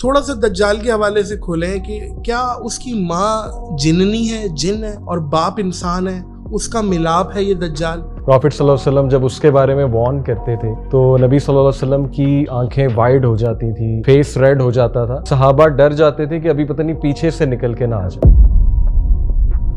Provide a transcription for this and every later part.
تھوڑا سا دجال کے حوالے سے کھولیں کہ کیا اس کی ماں جننی ہے، جن ہے، اور باپ انسان ہے، اس کا ملاپ ہے یہ دجال؟ پروفٹ صلی اللہ علیہ وسلم جب اس کے بارے میں وارن کرتے تھے تو نبی صلی اللہ علیہ وسلم کی آنکھیں وائڈ ہو جاتی تھی، فیس ریڈ ہو جاتا تھا، صحابہ ڈر جاتے تھے کہ ابھی پتہ نہیں پیچھے سے نکل کے نہ آ جائے۔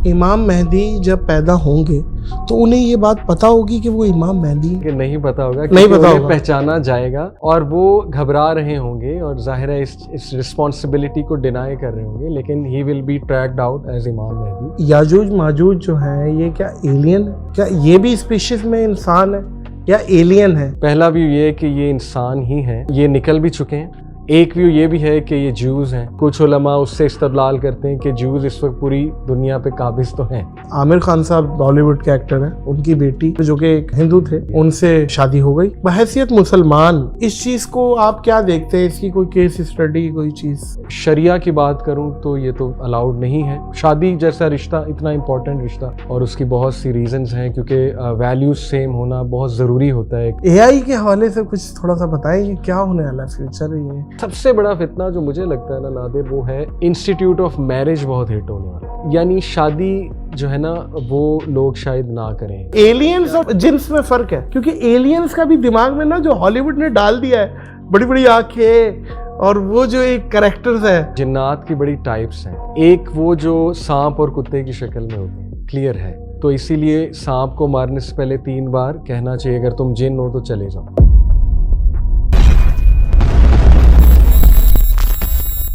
امام مہدی جب پیدا ہوں گے تو انہیں یہ بات پتا ہوگی کہ وہ امام مہدی کہ نہیں پتا ہوگا، نہیں پتا انہیں ہوگا، پہچانا جائے گا اور وہ گھبرا رہے ہوں گے اور ظاہر ہے اس رسپانسبلٹی کو ڈینائی کر رہے ہوں گے، لیکن he will be tracked out as Imam Mahdi. یاجوج ماجوج جو ہیں یہ کیا ایلین ہے؟ کیا یہ بھی اسپیشیز میں انسان ہے یا ایلین ہے؟ پہلا ویو یہ ہے کہ یہ انسان ہی ہیں، یہ نکل بھی چکے ہیں۔ ایک ویو یہ بھی ہے کہ یہ جوز ہیں، کچھ علماء اس سے استدلال کرتے ہیں کہ جوز اس وقت پوری دنیا پہ قابض تو ہیں۔ عامر خان صاحب بالی ووڈ کے ایکٹر ہیں، ان کی بیٹی جو کہ ایک ہندو تھے ان سے شادی ہو گئی۔ بحیثیت مسلمان اس چیز کو آپ کیا دیکھتے ہیں؟ اس کی کوئی کیس اسٹڈی، کوئی چیز؟ شریعہ کی بات کروں تو یہ تو الاؤڈ نہیں ہے، شادی جیسا رشتہ اتنا امپورٹنٹ رشتہ، اور اس کی بہت سی ریزنز ہیں کیونکہ ویلیوز سیم ہونا بہت ضروری ہوتا ہے۔ اے آئی کے حوالے سے کچھ تھوڑا سا بتائیں کہ کیا ہونے والا ہے فیوچر؟ یہ سب سے بڑا فتنہ جو مجھے لگتا ہے نا نادر، وہ ہے انسٹیٹیوٹ آف میرج بہت ہٹ ہونے والا، یعنی شادی جو ہے نا وہ لوگ شاید نہ کریں۔ ایلینز اور جنس میں فرق ہے، کیونکہ ایلینز کا بھی دماغ میں نا جو ہالی ووڈ نے ڈال دیا ہے، بڑی بڑی آنکھیں اور وہ جو ایک کریکٹرز ہے۔ جنات کی بڑی ٹائپس ہیں، ایک وہ جو سانپ اور کتے کی شکل میں ہوتے ہیں، کلیئر ہے، تو اسی لیے سانپ کو مارنے سے پہلے 3 بار کہنا چاہیے اگر تم جن ہو تو چلے جاؤ۔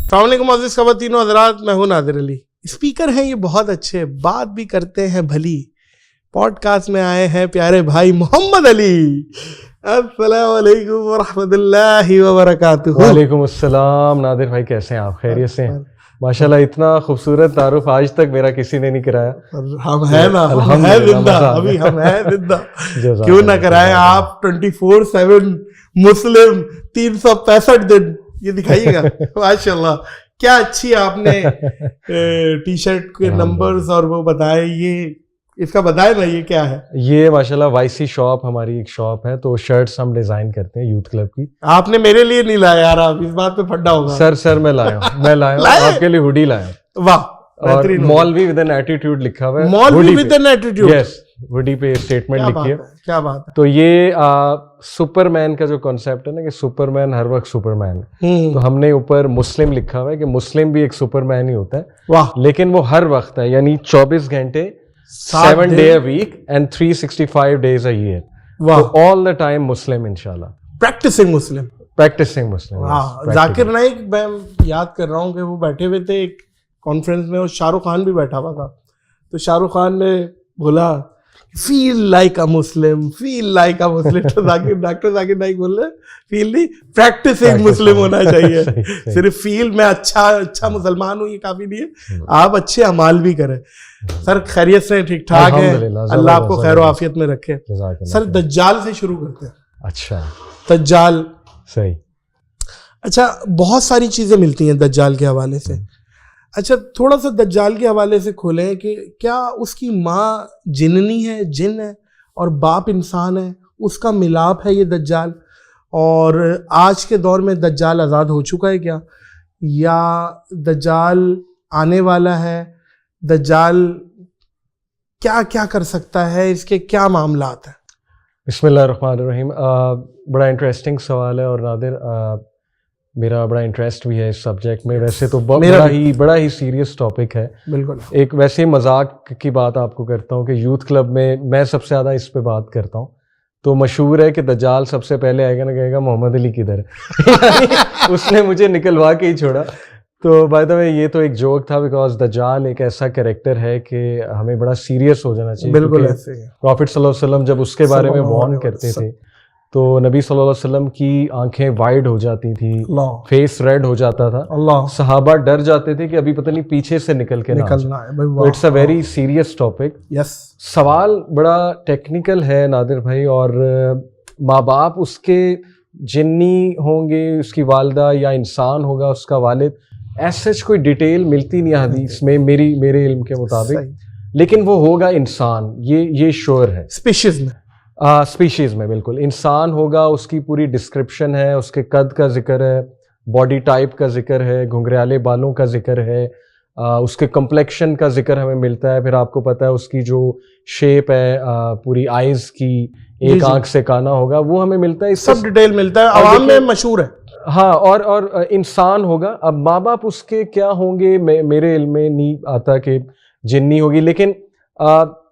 السلام علیکم معزز خواتین و حضرات، میں ہوں نادر علی۔ اسپیکر ہیں یہ بہت اچھے، بات بھی کرتے ہیں بھلی۔ پوڈ کاسٹ میں آئے ہیں پیارے بھائی محمد علی۔ السلام علیکم ورحمۃ اللہ وبرکاتہ۔ وعلیکم السلام نادر بھائی، کیسے ہیں آپ؟ خیریت سے ہیں؟ ماشاءاللہ اتنا خوبصورت تعارف آج تک میرا کسی نے نہیں کرایا۔ ہم ہیں نا، ہم ہیں زندہ، ابھی ہم ہیں زندہ، کیوں نہ کرائیں؟ آپ 24/7 مسلم 365 دن یہ دکھائیے گا۔ ماشاءاللہ کیا اچھی آپ نے ٹی شرٹ کے نمبرز اور وہ بتائے، یہ اس کا بتائے نا یہ کیا ہے؟ یہ ماشاءاللہ وائی سی شاپ ہماری ایک شاپ ہے، تو شرٹس ہم ڈیزائن کرتے ہیں یوتھ کلب کی۔ آپ نے میرے لیے نہیں لایا یار، آپ اس بات پہ پھڈا ہوگا۔ سر میں لایا ہوں، میں لایا ہوں آپ کے لیے ہوڈی لایا ہوں۔ واہ، اور مولوی ود این ایٹیٹیوڈ لکھا ہوا ہے، مولوی with an attitude, yes, hoodie پہ اسٹیٹمنٹ لکھی ہے۔ کیا بات ہے؟ تو یہ سپر مین کا جو کانسیپٹ ہے نا کہ سپر مین ہر وقت سپر مین ہے، تو ہم نے اوپر مسلم لکھا ہوا ہے کہ مسلم بھی ایک سپر مین ہی ہوتا ہے، واہ، لیکن وہ ہر وقت ہے، یعنی 24 گھنٹے 7 day a week and 365 days a year. واہ، all the time Muslim انشاءاللہ، پریکٹسنگ مسلم، practicing Muslim. ہاں۔ ذاکر نائک میں یاد کر رہا ہوں کہ وہ بیٹھے ہوئے تھے ایک کانفرنس میں، اور شاہ رخ خان بھی بیٹھا ہوا تھا، تو شاہ رخ خان نے بولا feel like a Muslim, feel like a مسلم، تو ڈاکٹر ذاکر نائک بول رہے فیل نہیں، پریکٹسنگ مسلم ہونا چاہیے۔ صرف فیل میں اچھا مسلمان ہوں یہ کافی نہیں ہے، آپ اچھے اعمال بھی کریں۔ سر خیریت سے ٹھیک ٹھاک ہے؟ اللہ آپ کو خیر و عافیت میں رکھے۔ سر دجال سے شروع کرتے ہیں۔ اچھا، دجال، صحیح، اچھا بہت ساری چیزیں ملتی ہیں دجال کے حوالے سے، اچھا تھوڑا سا دجال کے حوالے سے کھولیں کہ کیا اس کی ماں جننی ہے، جن ہے، اور باپ انسان ہے، اس کا ملاپ ہے یہ دجال؟ اور آج کے دور میں دجال آزاد ہو چکا ہے کیا، یا دجال آنے والا ہے؟ دجال کیا کیا کر سکتا ہے، اس کے کیا معاملات ہیں؟ بسم اللہ الرحمن الرحیم۔ بڑا انٹرسٹنگ سوال ہے، اور نادر میرا بڑا انٹرسٹ بھی ہے اس سبجیکٹ میں۔ ویسے تو بڑا ہی سیریس ٹاپک ہے، بالکل۔ ایک ویسے مذاق کی بات آپ کو کرتا ہوں کہ یوتھ کلب میں سب سے زیادہ اس پہ بات کرتا ہوں، تو مشہور ہے کہ دجال سب سے پہلے آئے گا نا، کہے گا محمد علی کدھر ہے؟ اس نے مجھے نکلوا کے ہی چھوڑا۔ تو بائی دا وے یہ تو ایک جوک تھا، بیکاز دجال ایک ایسا کریکٹر ہے کہ ہمیں بڑا سیریس ہو جانا چاہیے۔ بالکل ایسے ہی پروفٹ صلی اللہ علیہ وسلم جب اس کے بارے میں وارن کرتے تھے تو نبی صلی اللہ علیہ وسلم کی آنکھیں وائڈ ہو جاتی تھی، فیس ریڈ ہو جاتا تھا، صحابہ ڈر جاتے تھے کہ ابھی پتہ نہیں پیچھے سے نکل کے نکلنا ہے۔ It's a very serious topic. Yes, سوال بڑا ٹیکنیکل ہے نادر بھائی، اور ماں باپ اس کے جنی ہوں گے، اس کی والدہ، یا انسان ہوگا اس کا والد، ایسے کوئی ڈیٹیل ملتی نہیں حدیث میں میرے علم کے مطابق، لیکن وہ ہوگا انسان، یہ شور ہے۔ اسپیشیز میں بالکل انسان ہوگا، اس کی پوری ڈسکرپشن ہے، اس کے قد کا ذکر ہے، باڈی ٹائپ کا ذکر ہے, گھنگریالے بالوں کا ذکر ہے, اس کے کمپلیکشن کا ذکر ہمیں ملتا ہے. پھر آپ کو پتہ ہے اس کی جو شیپ ہے پوری آئیز کی, ایک آنکھ سے کانا ہوگا, وہ ہمیں ملتا ہے, سب ڈیٹیل ملتا ہے, عوام میں مشہور ہے. ہاں, اور انسان ہوگا. اب ماں باپ اس کے کیا ہوں گے, میرے علم میں نہیں آتا کہ جنی ہوگی, لیکن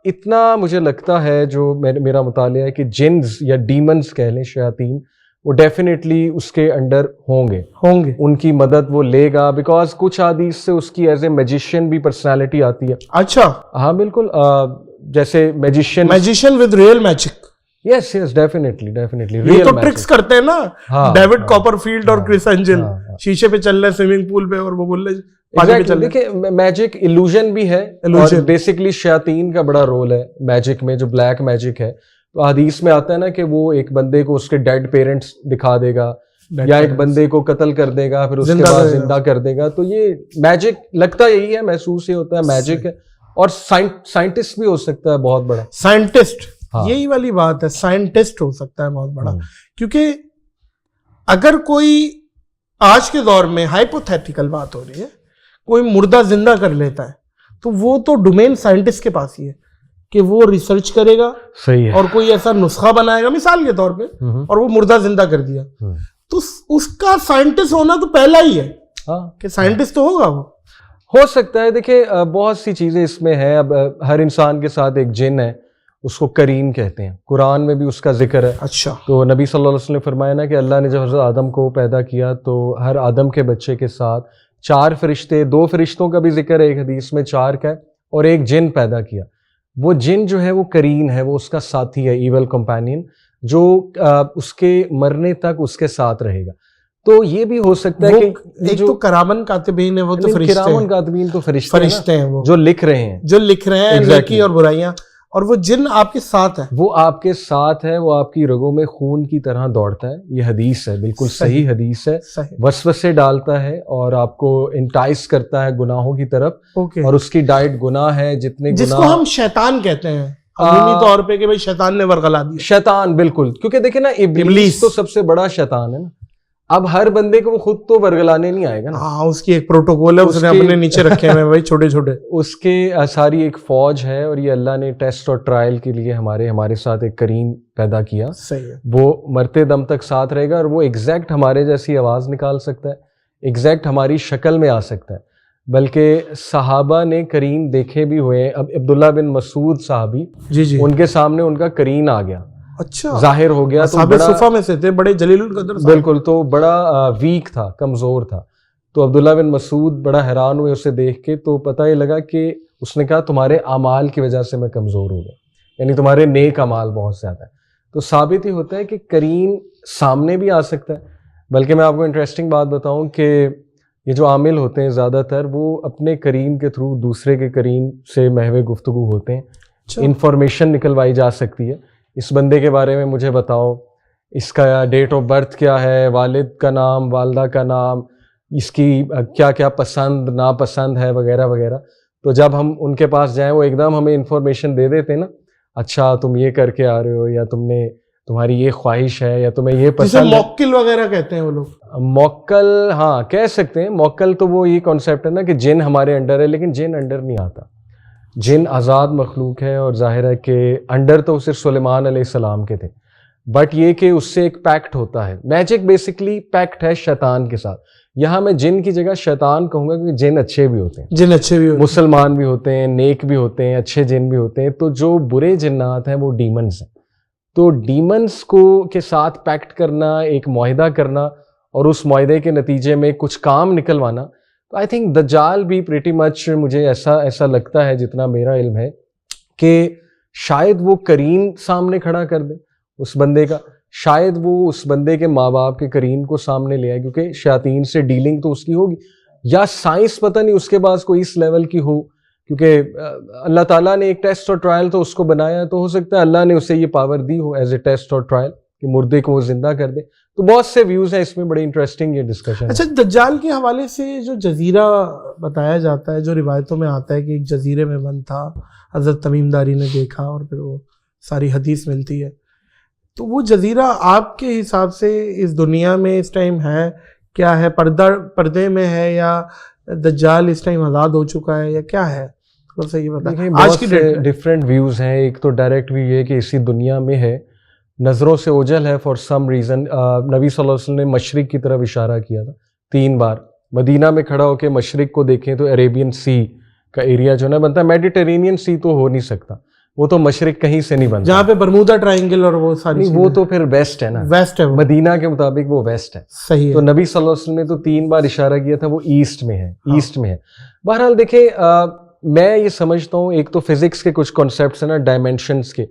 اتنا مجھے لگتا ہے جو میرا مطالعہ ہے کہ جنز یا ڈیمنز کہہ لیں, شیاطین, وہ ڈیفینیٹلی اس کے انڈر ہوں گے, ان کی مدد وہ لے گا, بیکاز کچھ حدیث سے اس کی ایز اے میجیشین بھی پرسنالٹی آتی ہے. اچھا, ہاں بالکل, جیسے magician with real magic. Yes definitely یہ تو ٹرکس کرتے ہیں نا, ڈیوڈ کاپر فیلڈ اور کرس اینجل شیشے پہ چل رہے سوئمنگ پول پہ اور وہ بول رہے. دیکھیں میجک illusion بھی ہے, اور بیسکلی شیاطین کا بڑا رول ہے میجک میں, جو بلیک میجک ہے. تو حدیث میں آتا ہے نا کہ وہ ایک بندے کو اس کے ڈیڈ پیرنٹس دکھا دے گا, یا ایک بندے کو قتل کر دے گا, پھر اس کے بعد زندہ کر دے گا. تو یہ میجک لگتا یہی ہے, محسوس یہ ہوتا ہے میجک ہے. اور سائنٹسٹ بھی ہو سکتا ہے بہت بڑا, سائنٹسٹ, یہی والی بات ہے, سائنٹسٹ ہو سکتا ہے بہت بڑا. کیونکہ اگر کوئی آج کے دور میں ہائپوتھیٹیکل بات ہو رہی ہے, کوئی مردہ زندہ کر لیتا ہے, تو وہ تو ڈومین سائنٹسٹ کے پاس ہی ہے کہ وہ ریسرچ کرے گا, صحیح ہے, اور کوئی ایسا نسخہ بنائے گا مثال کے طور پہ, اور وہ مردہ زندہ کر دیا. تو اس کا سائنٹسٹ ہونا تو پہلا ہی ہے کہ سائنٹسٹ تو ہوگا, وہ ہو سکتا ہے. دیکھیں بہت سی چیزیں اس میں ہیں. اب ہر انسان کے ساتھ ایک جن ہے, اس کو کرین کہتے ہیں, قرآن میں بھی اس کا ذکر ہے. اچھا, تو نبی صلی اللہ علیہ وسلم نے فرمایا نا کہ اللہ نے جب حضرت آدم کو پیدا کیا تو ہر آدم کے بچے کے ساتھ 4 فرشتے, 2 فرشتوں کا بھی ذکر ہے ایک حدیث میں, 4 کا, اور ایک جن پیدا کیا. وہ جن جو ہے وہ کرین ہے, وہ اس کا ساتھی ہے, ایول کمپینین, جو اس کے مرنے تک اس کے ساتھ رہے گا. تو یہ بھی ہو سکتا ہے کہ ایک تو کرامن کاتبین ہے, وہ تو کرامن کاتبین تو فرشتے ہیں, وہ جو لکھ رہے ہیں نیکی اور برائیاں, اور وہ جن آپ کے ساتھ ہے, وہ آپ کے ساتھ ہے, وہ آپ کی رگوں میں خون کی طرح دوڑتا ہے. یہ حدیث ہے, بالکل صحیح حدیث ہے. وسوسے ڈالتا ہے اور آپ کو انٹائس کرتا ہے گناہوں کی طرف, اور اس کی ڈائٹ گناہ ہے. جتنے جس کو ہم شیطان کہتے ہیں عمومی طور پہ کہ بھائی شیطان نے ورغلا دیا, شیطان, بالکل, کیونکہ دیکھیں نا ابلیس تو سب سے بڑا شیطان ہے نا. اب ہر بندے کو وہ خود تو ورگلانے نہیں آئے گا نا, ہاں, اس کی ایک پروٹوکول ہے, اس نے اپنے نیچے رکھے ہوئے بھائی چھوٹے چھوٹے, اس کے ساری ایک فوج ہے. اور یہ اللہ نے ٹیسٹ اور ٹرائل کے لیے ہمارے ساتھ ایک کریم پیدا کیا. صحیح ہے, وہ مرتے دم تک ساتھ رہے گا, اور وہ ایگزیکٹ ہمارے جیسی آواز نکال سکتا ہے, ایگزیکٹ ہماری شکل میں آ سکتا ہے. بلکہ صحابہ نے کرین دیکھے بھی ہوئے ہیں. اب عبداللہ بن مسعود صحابی, ان کے سامنے ان کا کرین آ گیا, اچھا, ظاہر ہو گیا. صحابہ صفہ میں سے تھے, بڑے جلیل القدر, بالکل, تو بڑا ویک تھا, کمزور تھا. تو عبداللہ بن مسعود بڑا حیران ہوئے اسے دیکھ کے. تو پتہ یہ لگا کہ اس نے کہا تمہارے اعمال کی وجہ سے میں کمزور ہو گیا, یعنی تمہارے نیک اعمال بہت زیادہ ہے. تو ثابت ہی ہوتا ہے کہ کرین سامنے بھی آ سکتا ہے. بلکہ میں آپ کو انٹرسٹنگ بات بتاؤں کہ یہ جو عامل ہوتے ہیں زیادہ تر, وہ اپنے کرین کے تھرو دوسرے کے کرین سے محو گفتگو ہوتے ہیں. انفارمیشن نکلوائی جا سکتی ہے, اس بندے کے بارے میں مجھے بتاؤ, اس کا ڈیٹ آف برتھ کیا ہے, والد کا نام, والدہ کا نام, اس کی کیا کیا پسند ناپسند ہے, وغیرہ وغیرہ. تو جب ہم ان کے پاس جائیں, وہ ایک دم ہمیں انفارمیشن دے دیتے ہیں نا, اچھا تم یہ کر کے آ رہے ہو, یا تمہاری یہ خواہش ہے, یا تمہیں یہ پسند ہے. موکل وغیرہ کہتے ہیں وہ لوگ. موکل, ہاں کہہ سکتے ہیں. موکل تو وہ یہ کانسیپٹ ہے نا کہ جن ہمارے انڈر ہے, لیکن جن انڈر نہیں آتا. جن آزاد مخلوق ہے, اور ظاہر ہے کہ انڈر تو صرف سلیمان علیہ السلام کے تھے, بٹ یہ کہ اس سے ایک پیکٹ ہوتا ہے. میجک بیسکلی پیکٹ ہے شیطان کے ساتھ. یہاں میں جن کی جگہ شیطان کہوں گا, کیونکہ جن اچھے بھی ہوتے ہیں, جن اچھے بھی ہوتے ہیں, مسلمان بھی ہوتے ہیں, نیک بھی ہوتے ہیں, اچھے جن بھی ہوتے ہیں. تو جو برے جنات ہیں وہ ڈیمنز ہیں. تو ڈیمنز کو کے ساتھ پیکٹ کرنا, ایک معاہدہ کرنا, اور اس معاہدے کے نتیجے میں کچھ کام نکلوانا, تو آئی تھنک دجال بھی پریٹی مچ مجھے ایسا لگتا ہے, جتنا میرا علم ہے, کہ شاید وہ کرین سامنے کھڑا کر دے اس بندے کا, شاید وہ اس بندے کے ماں باپ کے کرین کو سامنے لے آئے, کیونکہ شیاطین سے ڈیلنگ تو اس کی ہوگی, یا سائنس پتہ نہیں اس کے پاس کوئی اس لیول کی ہو, کیونکہ اللہ تعالیٰ نے ایک ٹیسٹ اور ٹرائل تو اس کو بنایا, تو ہو سکتا ہے اللہ نے اسے یہ power the who as a test اور ٹرائل کہ مردے کو وہ زندہ کر دے. تو بہت سے ویوز ہیں اس میں, بڑی انٹرسٹنگ یہ ڈسکشن. اچھا, دجال کے حوالے سے جو جزیرہ بتایا جاتا ہے, جو روایتوں میں آتا ہے کہ ایک جزیرے میں بند تھا, حضرت تمیم داری نے دیکھا, اور پھر وہ ساری حدیث ملتی ہے, تو وہ جزیرہ آپ کے حساب سے اس دنیا میں اس ٹائم ہے کیا ہے, پردے میں ہے یا دجال اس ٹائم آزاد ہو چکا ہے یا کیا ہے, تھوڑا سا یہ بتائیں. آج کی ڈیٹ میں ڈفرینٹ ویوز ہیں. ایک تو ڈائریکٹ ویو یہ کہ اسی دنیا میں ہے, نظروں سے اوجھل ہے فار سم ریزن. نبی صلی اللہ علیہ وسلم نے مشرق کی طرف اشارہ کیا تھا 3 بار. مدینہ میں کھڑا ہو کے مشرق کو دیکھیں تو عربین سی کا ایریا جو ہے نا بنتا ہے, میڈیٹرینین سی تو ہو نہیں سکتا, وہ تو مشرق کہیں سے نہیں بنتا. جہاں پہ برمودا ٹرائنگل اور وہ ساری, وہ تو پھر ویسٹ ہے نا, ویسٹ ہے, مدینہ کے مطابق وہ ویسٹ ہے. صحیح. تو نبی صلی اللہ علیہ وسلم نے تو 3 بار اشارہ کیا تھا وہ ایسٹ میں ہے, ایسٹ میں ہے. بہرحال دیکھیں, میں یہ سمجھتا ہوں ایک تو فزکس کے کچھ کانسیپٹس ہیں نا, ڈائمینشنس کے,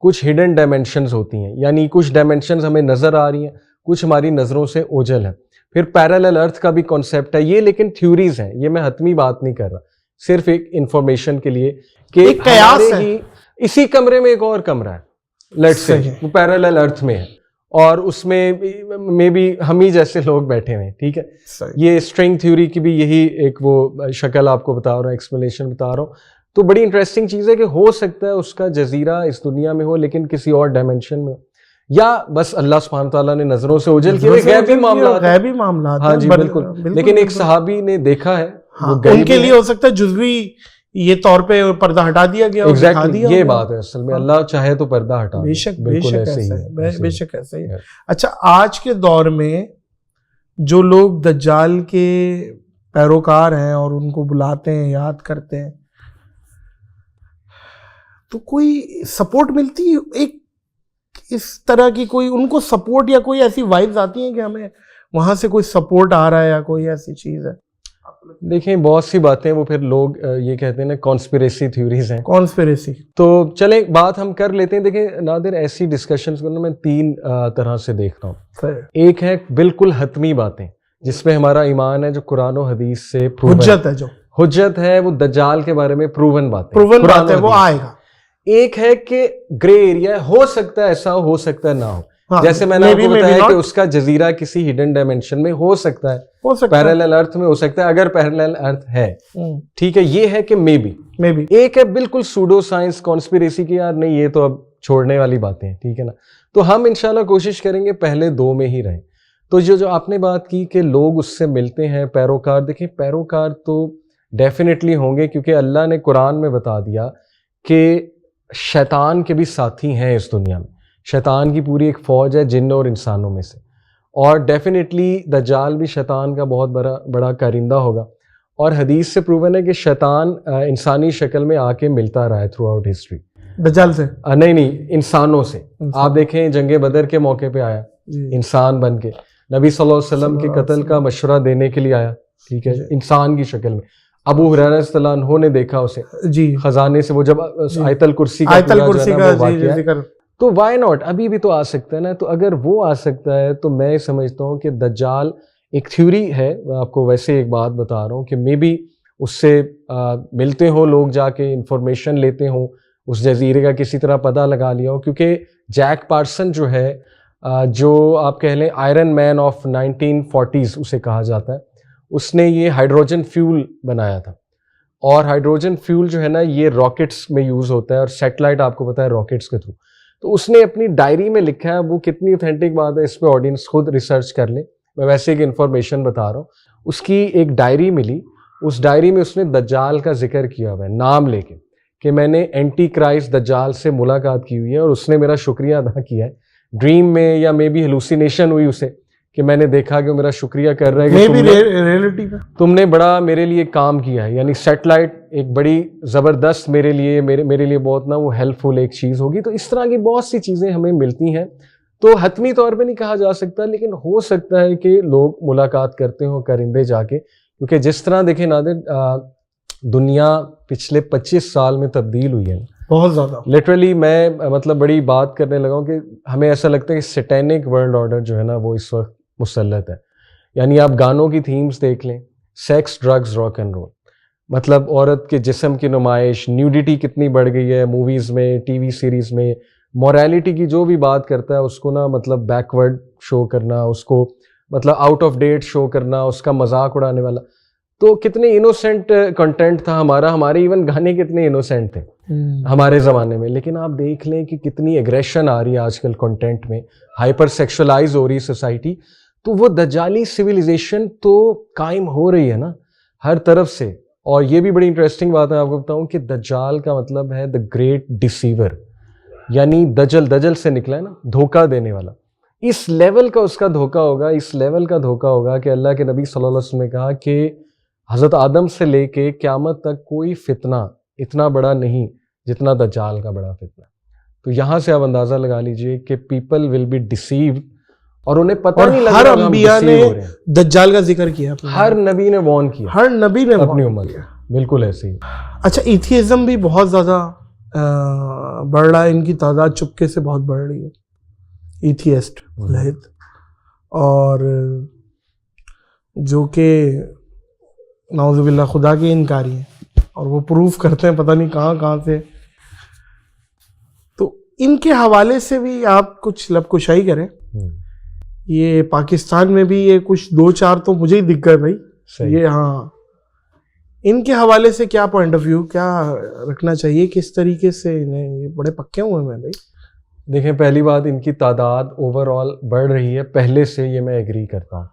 کچھ ہڈن ڈائمینشنز ہوتی ہیں, یعنی کچھ ڈائمینشنز ہمیں نظر آ رہی ہیں, کچھ ہماری نظروں سے اوجھل ہیں. پھر پیرالل ارتھ کا بھی کانسیپٹ ہے یہ, لیکن تھیوریز ہیں, یہ میں حتمی بات نہیں کر رہا, صرف ایک انفارمیشن کے لیے کہ ایک قیاس ہے. اسی کمرے میں ایک اور کمرہ ہے, لیٹس سے وہ پیرالل ارتھ میں ہے, اور اس میں بھی ہم ہی جیسے لوگ بیٹھے ہوئے ہیں, ٹھیک ہے. یہ اسٹرنگ تھیوری کی بھی یہی ایک وہ شکل آپ کو بتا رہا ہوں, ایکسپلینیشن بتا رہا ہوں. تو بڑی انٹرسٹنگ چیز ہے کہ ہو سکتا ہے اس کا جزیرہ اس دنیا میں ہو لیکن کسی اور ڈائمینشن میں ہو, یا بس اللہ سبحانہ تعالیٰ نے نظروں سے اوجھل کیے, غیبی معاملات. ہاں جی بالکل. لیکن ایک صحابی نے دیکھا ہے, ان کے لیے ہو سکتا ہے جزوی یہ طور پہ پردہ ہٹا دیا گیا. ایگزیکٹلی یہ بات ہے اصل میں, اللہ چاہے تو پردہ ہٹا. بے شک ایسا ہی ہے. اچھا, آج کے دور میں جو لوگ دجال کے پیروکار ہیں اور ان کو بلاتے ہیں, یاد کرتے ہیں, تو کوئی سپورٹ ملتی ہے ایک اس طرح کی, کوئی ان کو سپورٹ یا کوئی ایسی وائبز آتی ہیں کہ ہمیں وہاں سے کوئی سپورٹ آ رہا ہے یا کوئی ایسی چیز ہے؟ دیکھیں بہت سی باتیں, وہ پھر لوگ یہ کہتے ہیں نا کانسپریسی تھیوریز ہیں. کانسپریسی تو چلیں بات ہم کر لیتے ہیں. دیکھیں نادر, ایسی ڈسکشنز کو میں 3 طرح سے دیکھ رہا ہوں. ایک ہے بالکل حتمی باتیں جس میں ہمارا ایمان ہے, جو قرآن و حدیث سے حجت ہے, جو حجت ہے, وہ دجال کے بارے میں پروون باتیں, بات ہے, وہ آئے گا. ایک ہے کہ گرے ایریا ہے, ہو سکتا ہے ایسا ہو سکتا ہے نہ ہو. جیسے میں نے آپ کو بتایا کہ اس کا جزیرہ کسی ہڈن ڈائمینشن میں ہو سکتا ہے, پیرالل ارتھ میں ہو سکتا ہے, اگر پیرالل ارتھ ہے, ٹھیک ہے. یہ ہے کہ مے بی. ایک ہے بالکل سوڈو سائنس کانسپریسی کی, یار نہیں یہ تو اب چھوڑنے والی باتیں ہیں, ٹھیک ہے نا. تو ہم انشاءاللہ کوشش کریں گے پہلے 2 میں ہی رہیں. تو جو آپ نے بات کی کہ لوگ اس سے ملتے ہیں پیروکار, دیکھیں پیروکار تو ڈیفینیٹلی ہوں گے, کیونکہ اللہ نے قرآن میں بتا دیا کہ شیطان کے بھی ساتھی ہیں اس دنیا میں. شیطان کی پوری ایک فوج ہے جنوں اور انسانوں میں سے, اور ڈیفینیٹلی دجال بھی شیطان کا بہت بڑا کارندہ ہوگا. اور حدیث سے پروون ہے کہ شیطان انسانی شکل میں آ کے ملتا رہا ہے تھرو آؤٹ ہسٹری. دجال سے نہیں, انسانوں سے. آپ دیکھیں جنگ بدر کے موقع پہ آیا انسان بن کے, نبی صلی اللہ علیہ وسلم کے قتل کا مشورہ دینے کے لیے آیا, ٹھیک ہے, انسان کی شکل میں. ابو ہریرہ رضی اللہ عنہ نے دیکھا اسے خزانے سے, وہ جب آیت الکرسی کا تو وائی ناٹ, ابھی بھی تو آ سکتا ہے نا. تو اگر وہ آ سکتا ہے تو میں سمجھتا ہوں کہ دجال ایک تھیوری ہے, میں آپ کو ویسے ایک بات بتا رہا ہوں کہ مے بی اس سے ملتے ہوں لوگ, جا کے انفارمیشن لیتے ہوں, اس جزیرے کا کسی طرح پتہ لگا لیا ہو. کیونکہ جیک پارسن جو ہے, جو آپ کہہ لیں آئرن مین آف 1940s اسے کہا جاتا ہے, اس نے یہ ہائیڈروجن فیول بنایا تھا. اور ہائیڈروجن فیول جو ہے نا یہ راکٹس میں یوز ہوتا ہے, اور سیٹلائٹ آپ کو پتہ ہے راکٹس کے تھرو. تو اس نے اپنی ڈائری میں لکھا ہے, وہ کتنی اوتھینٹک بات ہے اس پہ آڈینس خود ریسرچ کر لیں, میں ویسے ایک انفارمیشن بتا رہا ہوں. اس کی ایک ڈائری ملی, اس ڈائری میں اس نے دجال کا ذکر کیا ہوا ہے نام لے کے, کہ میں نے اینٹی کرائسٹ دجال سے ملاقات کی ہوئی ہے, اور اس نے میرا شکریہ ادا کیا ہے ڈریم میں, یا مے بی ہلوسینیشن ہوئی اسے کہ میں نے دیکھا کہ وہ میرا شکریہ کر رہا ہے کہ تم نے بڑا میرے لیے کام کیا ہے. یعنی سیٹلائٹ ایک بڑی زبردست میرے لیے بہت نا وہ ہیلپ فل ایک چیز ہوگی. تو اس طرح کی بہت سی چیزیں ہمیں ملتی ہیں. تو حتمی طور پہ نہیں کہا جا سکتا, لیکن ہو سکتا ہے کہ لوگ ملاقات کرتے ہوں کرندے جا کے, کیونکہ جس طرح دیکھیں نادر دنیا پچھلے 25 سال میں تبدیل ہوئی ہے بہت زیادہ. لٹرلی میں مطلب بڑی بات کرنے لگا ہوں کہ ہمیں ایسا لگتا ہے کہ سیٹینک ورلڈ آرڈر جو ہے نا وہ اس وقت مسلط ہے. یعنی آپ گانوں کی تھیمز دیکھ لیں, sex, drugs, rock and roll, مطلب عورت کے جسم کی نمائش, نیوڈیٹی کتنی بڑھ گئی ہے موویز میں, ٹی وی سیریز میں. موریلٹی کی جو بھی بات کرتا ہے اس کو نا مطلب بیکورڈ شو کرنا, اس کو مطلب آؤٹ آف ڈیٹ شو کرنا, اس کا مذاق اڑانے والا. تو کتنے انوسینٹ کنٹینٹ تھا ہمارے ایون گانے کتنے انوسینٹ تھے ہمارے زمانے میں. لیکن آپ دیکھ لیں کہ کتنی ایگریشن آ رہی ہے آج کل کنٹینٹ میں, ہائپر سیکشولائز ہو رہی سوسائٹی. تو وہ دجالی سویلائزیشن تو قائم ہو رہی ہے نا ہر طرف سے. اور یہ بھی بڑی انٹرسٹنگ بات ہے آپ کو بتاؤں کہ دجال کا مطلب ہے دا گریٹ ڈیسیور, یعنی دجل سے نکلا ہے نا, دھوکہ دینے والا. اس لیول کا اس کا دھوکہ ہوگا, اس لیول کا دھوکہ ہوگا کہ اللہ کے نبی صلی اللہ علیہ وسلم نے کہا کہ حضرت آدم سے لے کے قیامت تک کوئی فتنہ اتنا بڑا نہیں جتنا دجال کا بڑا فتنہ. تو یہاں سے آپ اندازہ لگا لیجئے کہ پیپل ول بی ڈیسیوڈ, اور انہیں پتہ نہیں لگا. ہر انبیاء نے دجال کا ذکر کیا, ہر نبی نے وارن کیا, ہر نبی نے اپنی امت. بالکل ایسے ہی. اچھا, ایتھیزم بھی بہت زیادہ بڑھ رہا ہے, ان کی تعداد چپکے سے بہت بڑھ رہی ہے, ایتھیسٹ ملحد, اور جو کہ نعوذ باللہ خدا کے انکاری ہیں, اور وہ پروف کرتے ہیں پتہ نہیں کہاں سے. تو ان کے حوالے سے بھی آپ کچھ لب کشائی کریں. یہ پاکستان میں بھی یہ کچھ 2-4 تو مجھے ہی دکھ گئے بھائی یہ. ہاں, ان کے حوالے سے کیا پوائنٹ آف ویو, کیا رکھنا چاہیے, کس طریقے سے انہیں, یہ بڑے پکے ہوئے ہیں بھائی. دیکھیں, پہلی بات ان کی تعداد اوور آل بڑھ رہی ہے پہلے سے, یہ میں ایگری کرتا ہوں.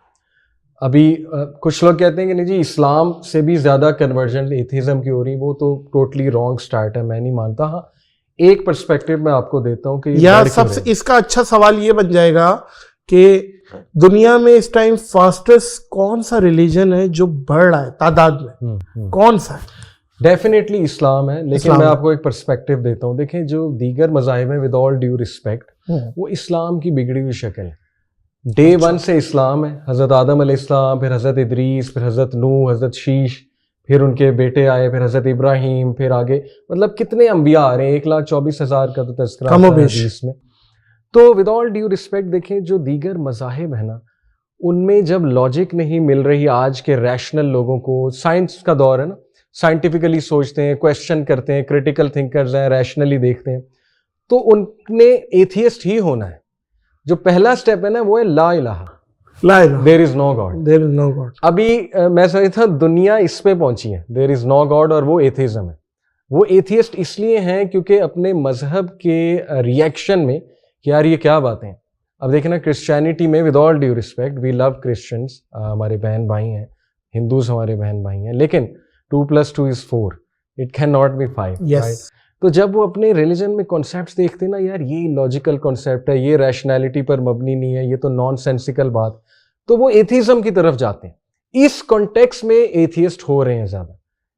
ابھی کچھ لوگ کہتے ہیں کہ نہیں جی اسلام سے بھی زیادہ کنورژن ایتھیزم کی ہو رہی, وہ تو ٹوٹلی رانگ سٹارٹ ہے, میں نہیں مانتا. ہاں, ایک پرسپیکٹو میں آپ کو دیتا ہوں کہ یا سب سے اس کا اچھا سوال یہ بن جائے گا کہ دنیا میں اس ٹائم فاسٹسٹ کون سا ریلیجن ہے جو بڑھ رہا ہے تعداد میں, کون سا ہے؟ ڈیفینیٹلی اسلام ہے, لیکن میں آپ کو ایک پرسپیکٹو دیتا ہوں. دیکھیں, جو دیگر مذاہب ہیں ود آل ڈیو ریسپیکٹ, وہ اسلام کی بگڑی ہوئی شکل ہے. ڈے 1 سے اسلام ہے, حضرت آدم علیہ السلام, پھر حضرت ادریس, پھر حضرت نوح, حضرت شیش, پھر ان کے بیٹے آئے, پھر حضرت ابراہیم, پھر آگے مطلب کتنے انبیاء آ رہے ہیں, 1,24,000 کا تو تذکرہ ہے حدیث میں. تو ود آل ڈیو ریسپیکٹ دیکھیں, جو دیگر مذاہب ہیں نا, ان میں جب لاجک نہیں مل رہی آج کے ریشنل لوگوں کو, سائنس کا دور ہے نا, سائنٹیفکلی سوچتے ہیں, کویشچن کرتے ہیں, کریٹیکل تھنکرز ہیں, ریشنلی دیکھتے ہیں, تو ان نے ایتھیسٹ ہی ہونا ہے. جو پہلا سٹیپ ہے نا وہ ہے لا الہ, دیر از نو گاڈ. ابھی میں سمجھتا ہوں دنیا اس پہ پہنچی ہے, دیر از نو گاڈ, اور وہ ایتھیزم ہے. وہ ایتھیسٹ اس لیے ہیں کیونکہ اپنے مذہب کے ریئیکشن میں کہ یار یہ کیا باتیں. اب دیکھیں نا, کرسچینٹی میں with all due respect we love Christians, ہمارے بہن بھائی ہیں, ہندوز ہمارے بہن بھائی ہیں, لیکن 2+2 is 4, it cannot be 5. Right? تو جب وہ اپنے ریلیجن میں کانسیپٹس دیکھتے ہیں نا, یار یہ لاجیکل کانسیپٹ ہے, یہ ریشنالٹی پر مبنی نہیں ہے, یہ تو نان سینسیکل بات, تو وہ ایتھیزم کی طرف جاتے ہیں. اس کانٹیکس میں ایتھیسٹ ہو رہے ہیں زیادہ.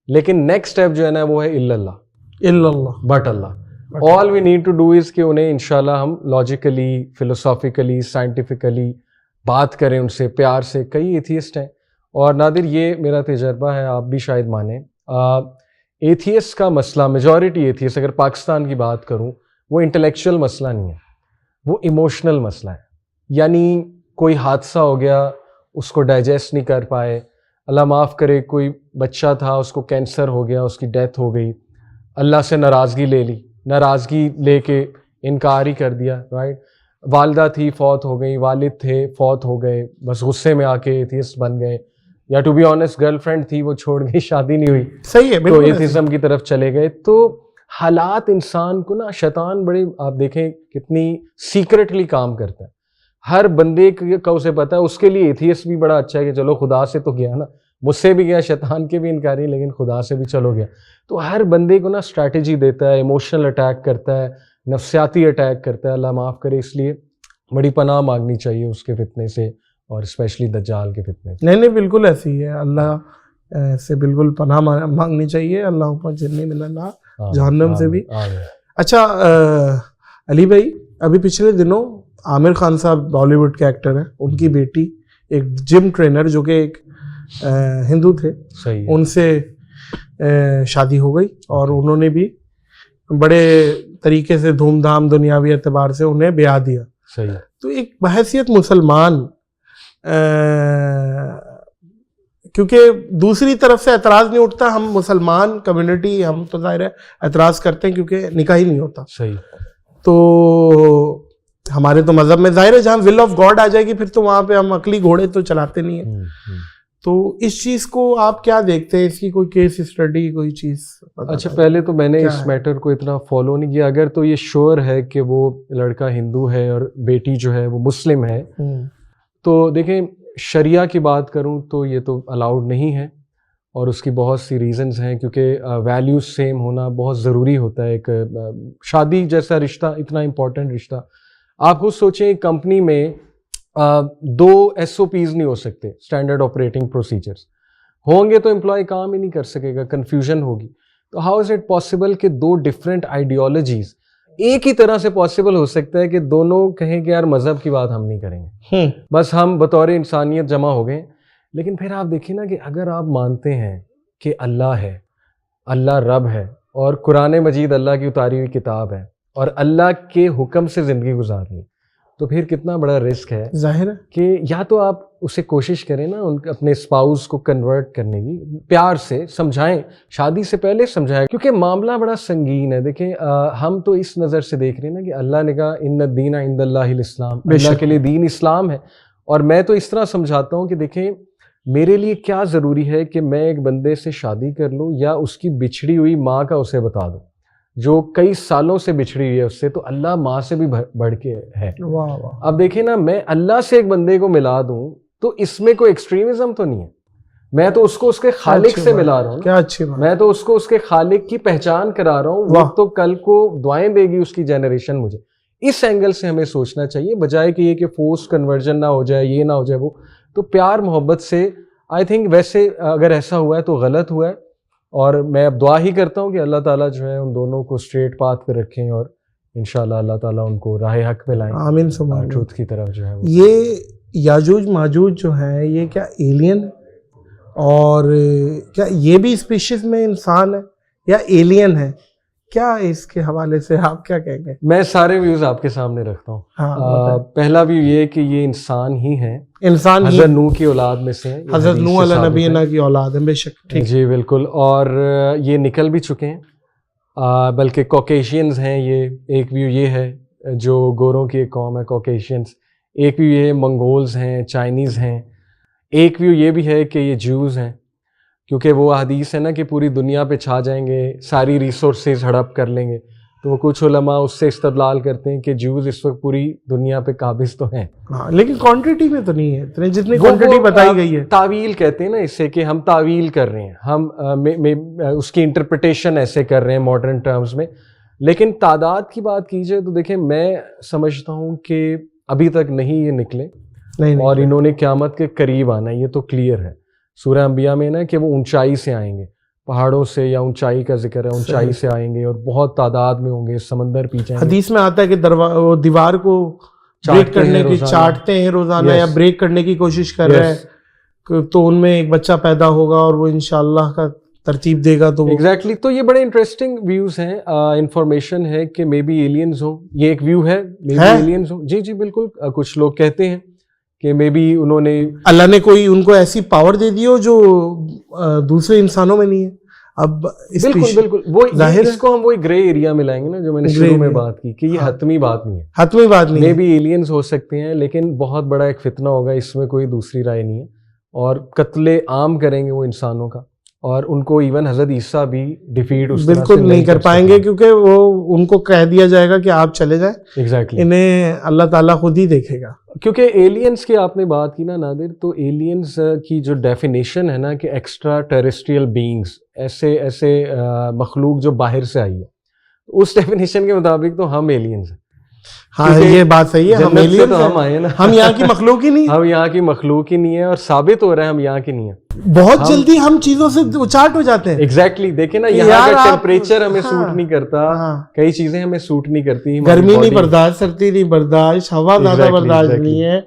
لیکن نیکسٹ اسٹیپ جو ہے نا وہ ہے الا اللہ, but Allah. All we need to do is کہ انہیں انشاءاللہ ہم لاجیکلی, فلوسافیکلی, سائنٹیفکلی بات کریں ان سے پیار سے. کئی ایتھیسٹ ہیں, اور نادر یہ میرا تجربہ ہے, آپ بھی شاید مانیں, ایتھیسٹ کا مسئلہ, میجورٹی ایتھیسٹ, اگر پاکستان کی بات کروں, وہ انٹلیکچوئل مسئلہ نہیں ہے, وہ ایموشنل مسئلہ ہے. یعنی کوئی حادثہ ہو گیا, اس کو ڈائجسٹ نہیں کر پائے, اللہ معاف کرے, کوئی بچہ تھا اس کو کینسر ہو گیا, اس کی ڈیتھ ہو گئی, اللہ سے ناراضگی لے لی, ناراضگی لے کے انکار ہی کر دیا. رائٹ, والدہ تھی فوت ہو گئی, والد تھے فوت ہو گئے, بس غصے میں آ کے ایتھیسٹ بن گئے. یا to be honest girl friend تھی, وہ چھوڑ گئی, شادی نہیں ہوئی, صحیح ہے, تو ایتھیزم کی طرف چلے گئے. تو حالات انسان کو نا, شیطان بڑے, آپ دیکھیں کتنی سیکرٹلی کام کرتا ہے. ہر بندے کا اسے پتا ہے, اس کے لیے ایتھیسٹ بھی بڑا اچھا ہے کہ چلو خدا سے تو گیا نا, مجھ سے بھی گیا, شیطان کے بھی انکاری, لیکن خدا سے بھی چلو گیا. تو ہر بندے کو نا اسٹریٹجی دیتا ہے, ایموشنل اٹیک کرتا ہے, نفسیاتی اٹیک کرتا ہے, اللہ معاف کرے. اس لیے بڑی پناہ مانگنی چاہیے اس کے فتنے سے, اور اسپیشلی دجال کے فتنے سے. نہیں بالکل ایسی ہے, اللہ سے بالکل پناہ مانگنی چاہیے, اللہ کو جنی من اللہ, جہنم سے بھی. اچھا علی بھائی, ابھی پچھلے دنوں عامر خان صاحب بالی ووڈ کے ایکٹر ہیں, ان کی بیٹی ایک جم ٹرینر جو کہ ایک ہندو تھے, ان سے شادی ہو گئی, اور انہوں نے بھی بڑے طریقے سے دھوم دھام دنیاوی اعتبار سے انہیں بیاہ دیا. تو ایک بحیثیت مسلمان, کیونکہ دوسری طرف سے اعتراض نہیں اٹھتا, ہم مسلمان کمیونٹی ہم تو ظاہر ہے اعتراض کرتے ہیں کیونکہ نکاح ہی نہیں ہوتا. تو ہمارے تو مذہب میں ظاہر ہے جہاں ول آف گاڈ آ جائے گی پھر تو وہاں پہ ہم عقلی گھوڑے تو چلاتے نہیں ہیں. تو اس چیز کو آپ کیا دیکھتے ہیں, اس کی کوئی کیس اسٹڈی, کوئی چیز؟ اچھا, پہلے تو میں نے اس میٹر کو اتنا فالو نہیں کیا. اگر تو یہ شور ہے کہ وہ لڑکا ہندو ہے اور بیٹی جو ہے وہ مسلم ہے, تو دیکھیں شریعہ کی بات کروں تو یہ تو الاؤڈ نہیں ہے، اور اس کی بہت سی ریزنز ہیں، کیونکہ ویلیوز سیم ہونا بہت ضروری ہوتا ہے. ایک شادی جیسا رشتہ اتنا امپورٹنٹ رشتہ، آپ خود سوچیں ایک کمپنی میں 2 SOPs نہیں ہو سکتے، اسٹینڈرڈ آپریٹنگ پروسیجرز ہوں گے تو امپلائی کام ہی نہیں کر سکے گا، کنفیوژن ہوگی. تو ہاؤ از اٹ پاسبل کہ 2 ڈفرینٹ آئیڈیالوجیز ایک ہی طرح سے پاسبل ہو سکتا ہے کہ دونوں کہیں کہ یار مذہب کی بات ہم نہیں کریں گے، بس ہم بطور انسانیت جمع ہو گئے. لیکن پھر آپ دیکھیں نا کہ اگر آپ مانتے ہیں کہ اللہ ہے، اللہ رب ہے، اور قرآن مجید اللہ کی اتاری ہوئی کتاب ہے، اور اللہ کے حکم سے زندگی گزارنی، تو پھر کتنا بڑا رسک ہے ظاہر ہے کہ یا تو آپ اسے کوشش کریں نا اپنے اسپاؤس کو کنورٹ کرنے کی، پیار سے سمجھائیں، شادی سے پہلے سمجھائیں، کیونکہ معاملہ بڑا سنگین ہے. دیکھیں ہم تو اس نظر سے دیکھ رہے ہیں نا کہ اللہ نے کہا ان الدین عند اللہ الاسلام، اللہ کے لیے دین اسلام ہے. اور میں تو اس طرح سمجھاتا ہوں کہ دیکھیں میرے لیے کیا ضروری ہے کہ میں ایک بندے سے شادی کر لوں یا اس کی بچھڑی ہوئی ماں کا اسے بتا دوں جو کئی سالوں سے بچھڑی ہوئی ہے اس سے، تو اللہ ماں سے بھی بڑھ کے ہے. اب دیکھیں نا، میں اللہ سے ایک بندے کو ملا دوں تو اس میں کوئی ایکسٹریمزم تو نہیں ہے، میں تو اس کو اس کے خالق سے ملا رہا ہوں. کیا اچھی بات، میں تو اس کو اس کے خالق کی پہچان کرا رہا ہوں، وہ تو کل کو دعائیں دے گی اس کی جنریشن مجھے. اس اینگل سے ہمیں سوچنا چاہیے، بجائے کہ یہ کہ فورس کنورژن نہ ہو جائے، یہ نہ ہو جائے وہ. تو پیار محبت سے آئی تھنک، ویسے اگر ایسا ہوا ہے تو غلط ہوا ہے، اور میں اب دعا ہی کرتا ہوں کہ اللہ تعالیٰ جو ہے ان دونوں کو اسٹریٹ پاتھ پہ رکھیں، اور انشاءاللہ اللہ تعالیٰ ان کو راہ حق پہ لائیں، آمین ٹروتھ کی طرف جو ہے. یہ یاجوج ماجوج جو ہے یہ کیا ایلین ہے، اور کیا یہ بھی اسپیشیز میں انسان ہے یا ایلین ہے؟ کیا اس کے حوالے سے آپ کیا کہیں گے؟ میں سارے ویوز آپ کے سامنے رکھتا ہوں. پہلا ویو یہ کہ یہ انسان ہی ہیں، انسان حضرت نوح کی اولاد میں سے، حضرت نوح علیہ نبینا کی اولاد ہیں. بے شک، جی بالکل. اور یہ نکل بھی چکے ہیں، بلکہ کوکیشینز ہیں. یہ ایک ویو یہ ہے جو گوروں کی ایک قوم ہے کوکیشینز. ایک ویو یہ منگولز ہیں، چائنیز ہیں. ایک ویو یہ بھی ہے کہ یہ جوز ہیں، کیونکہ وہ حدیث ہے نا کہ پوری دنیا پہ چھا جائیں گے، ساری ریسورسز ہڑپ کر لیں گے. تو وہ کچھ علماء اس سے استدلال کرتے ہیں کہ جوز اس وقت پوری دنیا پہ قابض تو ہیں، لیکن کوانٹٹی میں تو نہیں ہے جتنی کوانٹٹی بتائی گئی ہے. تعویل کہتے ہیں نا اسے، کہ ہم تعویل کر رہے ہیں، ہم اس کی انٹرپریٹیشن ایسے کر رہے ہیں ماڈرن ٹرمز میں. لیکن تعداد کی بات کیجئے تو دیکھیں میں سمجھتا ہوں کہ ابھی تک نہیں یہ نکلے، اور انہوں نے قیامت کے قریب آنا ہے، یہ تو کلیئر ہے. سورہ انبیاء میں نا کہ وہ اونچائی سے آئیں گے، پہاڑوں سے، یا اونچائی کا ذکر ہے، اونچائی سے آئیں گے اور بہت تعداد میں ہوں گے، سمندر پی جائیں گے. حدیث میں آتا ہے کہ دیوار کو بریک کرنے کی چاٹتے ہیں روزانہ، یا بریک کرنے کی کوشش کر رہے ہیں، تو ان میں ایک بچہ پیدا ہوگا اور وہ انشاءاللہ کا ترتیب دے گا. تو ایگزیکٹلی. تو یہ بڑے انٹرسٹنگ ویوز ہیں. انفارمیشن ہے کہ مے بی ایلینز ہوں، یہ ایک ویو ہے، مے بی ایلینز ہوں. جی بالکل. کچھ لوگ کہتے ہیں کہ مے بی انہوں نے، اللہ نے کوئی ان کو ایسی پاور دے دی ہو جو دوسرے انسانوں میں نہیں ہے. اب بالکل وہ اس کو ہم وہی گرے ایریا میں لائیں گے نا جو میں نے شروع میں بات کی کہ یہ حتمی بات نہیں ہے، حتمی بات نہیں. مے بی ایلینز ہو سکتے ہیں، لیکن بہت بڑا ایک فتنہ ہوگا، اس میں کوئی دوسری رائے نہیں ہے. اور قتل عام کریں گے وہ انسانوں کا، اور ان کو ایون حضرت عیسیٰ بھی ڈیفیٹ اس بالکل نہیں کر پائیں گے، کیونکہ وہ ان کو کہہ دیا جائے گا کہ آپ چلے جائیں. ایگزیکٹلی. انہیں اللہ تعالیٰ خود ہی دیکھے گا. کیونکہ ایلینز کی آپ نے بات کی نا نادر، تو ایلینز کی جو ڈیفینیشن ہے نا کہ ایکسٹرا ٹیریسٹریل بینگز، ایسے مخلوق جو باہر سے آئی ہے، اس ڈیفینیشن کے مطابق تو ہم ایلینز ہیں. ہاں یہ بات صحیح ہے، ہم ایلینز تو ہم آئے نا، ہم یہاں کی مخلوق ہی نہیں، ہم یہاں کی مخلوق ہی نہیں ہے، اور ثابت ہو رہا ہے ہم یہاں کی نہیں ہیں. بہت جلدی ہم چیزوں سے اچاٹ ہو جاتے ہیں. ایگزیکٹلی. دیکھیں نا یہاں کا ٹیمپریچر ہمیں سوٹ نہیں کرتا، کئی چیزیں ہمیں سوٹ نہیں کرتی، گرمی نہیں برداشت، سردی نہیں برداشت، ہوا زیادہ برداشت نہیں ہے،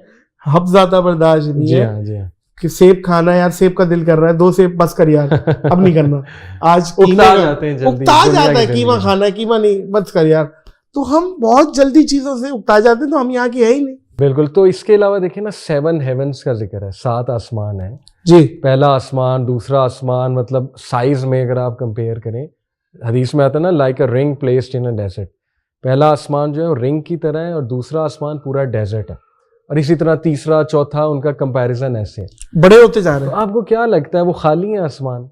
ہب زیادہ برداشت نہیں ہے. جی ہاں. کہ سیب کھانا ہے یار، سیب کا دل کر رہا ہے، 2 سیب بس کر یار، اب نہیں کرنا. آج اکتا جاتے ہیں جلدی، اکتا جاتا ہے، قیمہ کھانا ہے، قیمہ نہیں، بس کر یار. تو ہم بہت جلدی چیزوں سے اکتا جاتے ہیں، تو ہم یہاں کی ہے ہی نہیں. بالکل. تو اس کے علاوہ دیکھیں نا 7 ہیونز کا ذکر ہے، 7 آسمان ہیں. جی. پہلا آسمان، دوسرا آسمان، مطلب سائز میں اگر آپ کمپیئر کریں، حدیث میں آتا ہے نا لائک اے رنگ پلیسڈ ان اے ڈیزرٹ. پہلا آسمان جو ہے وہ رنگ کی طرح ہے، اور دوسرا آسمان پورا ڈیزرٹ ہے. اور اسی طرح تیسرا چوتھا ان کا کمپیریزن ایسے ہے، بڑے ہوتے جا رہے ہیں. تو آپ کو کیا لگتا ہے وہ خالی ہیں آسمان؟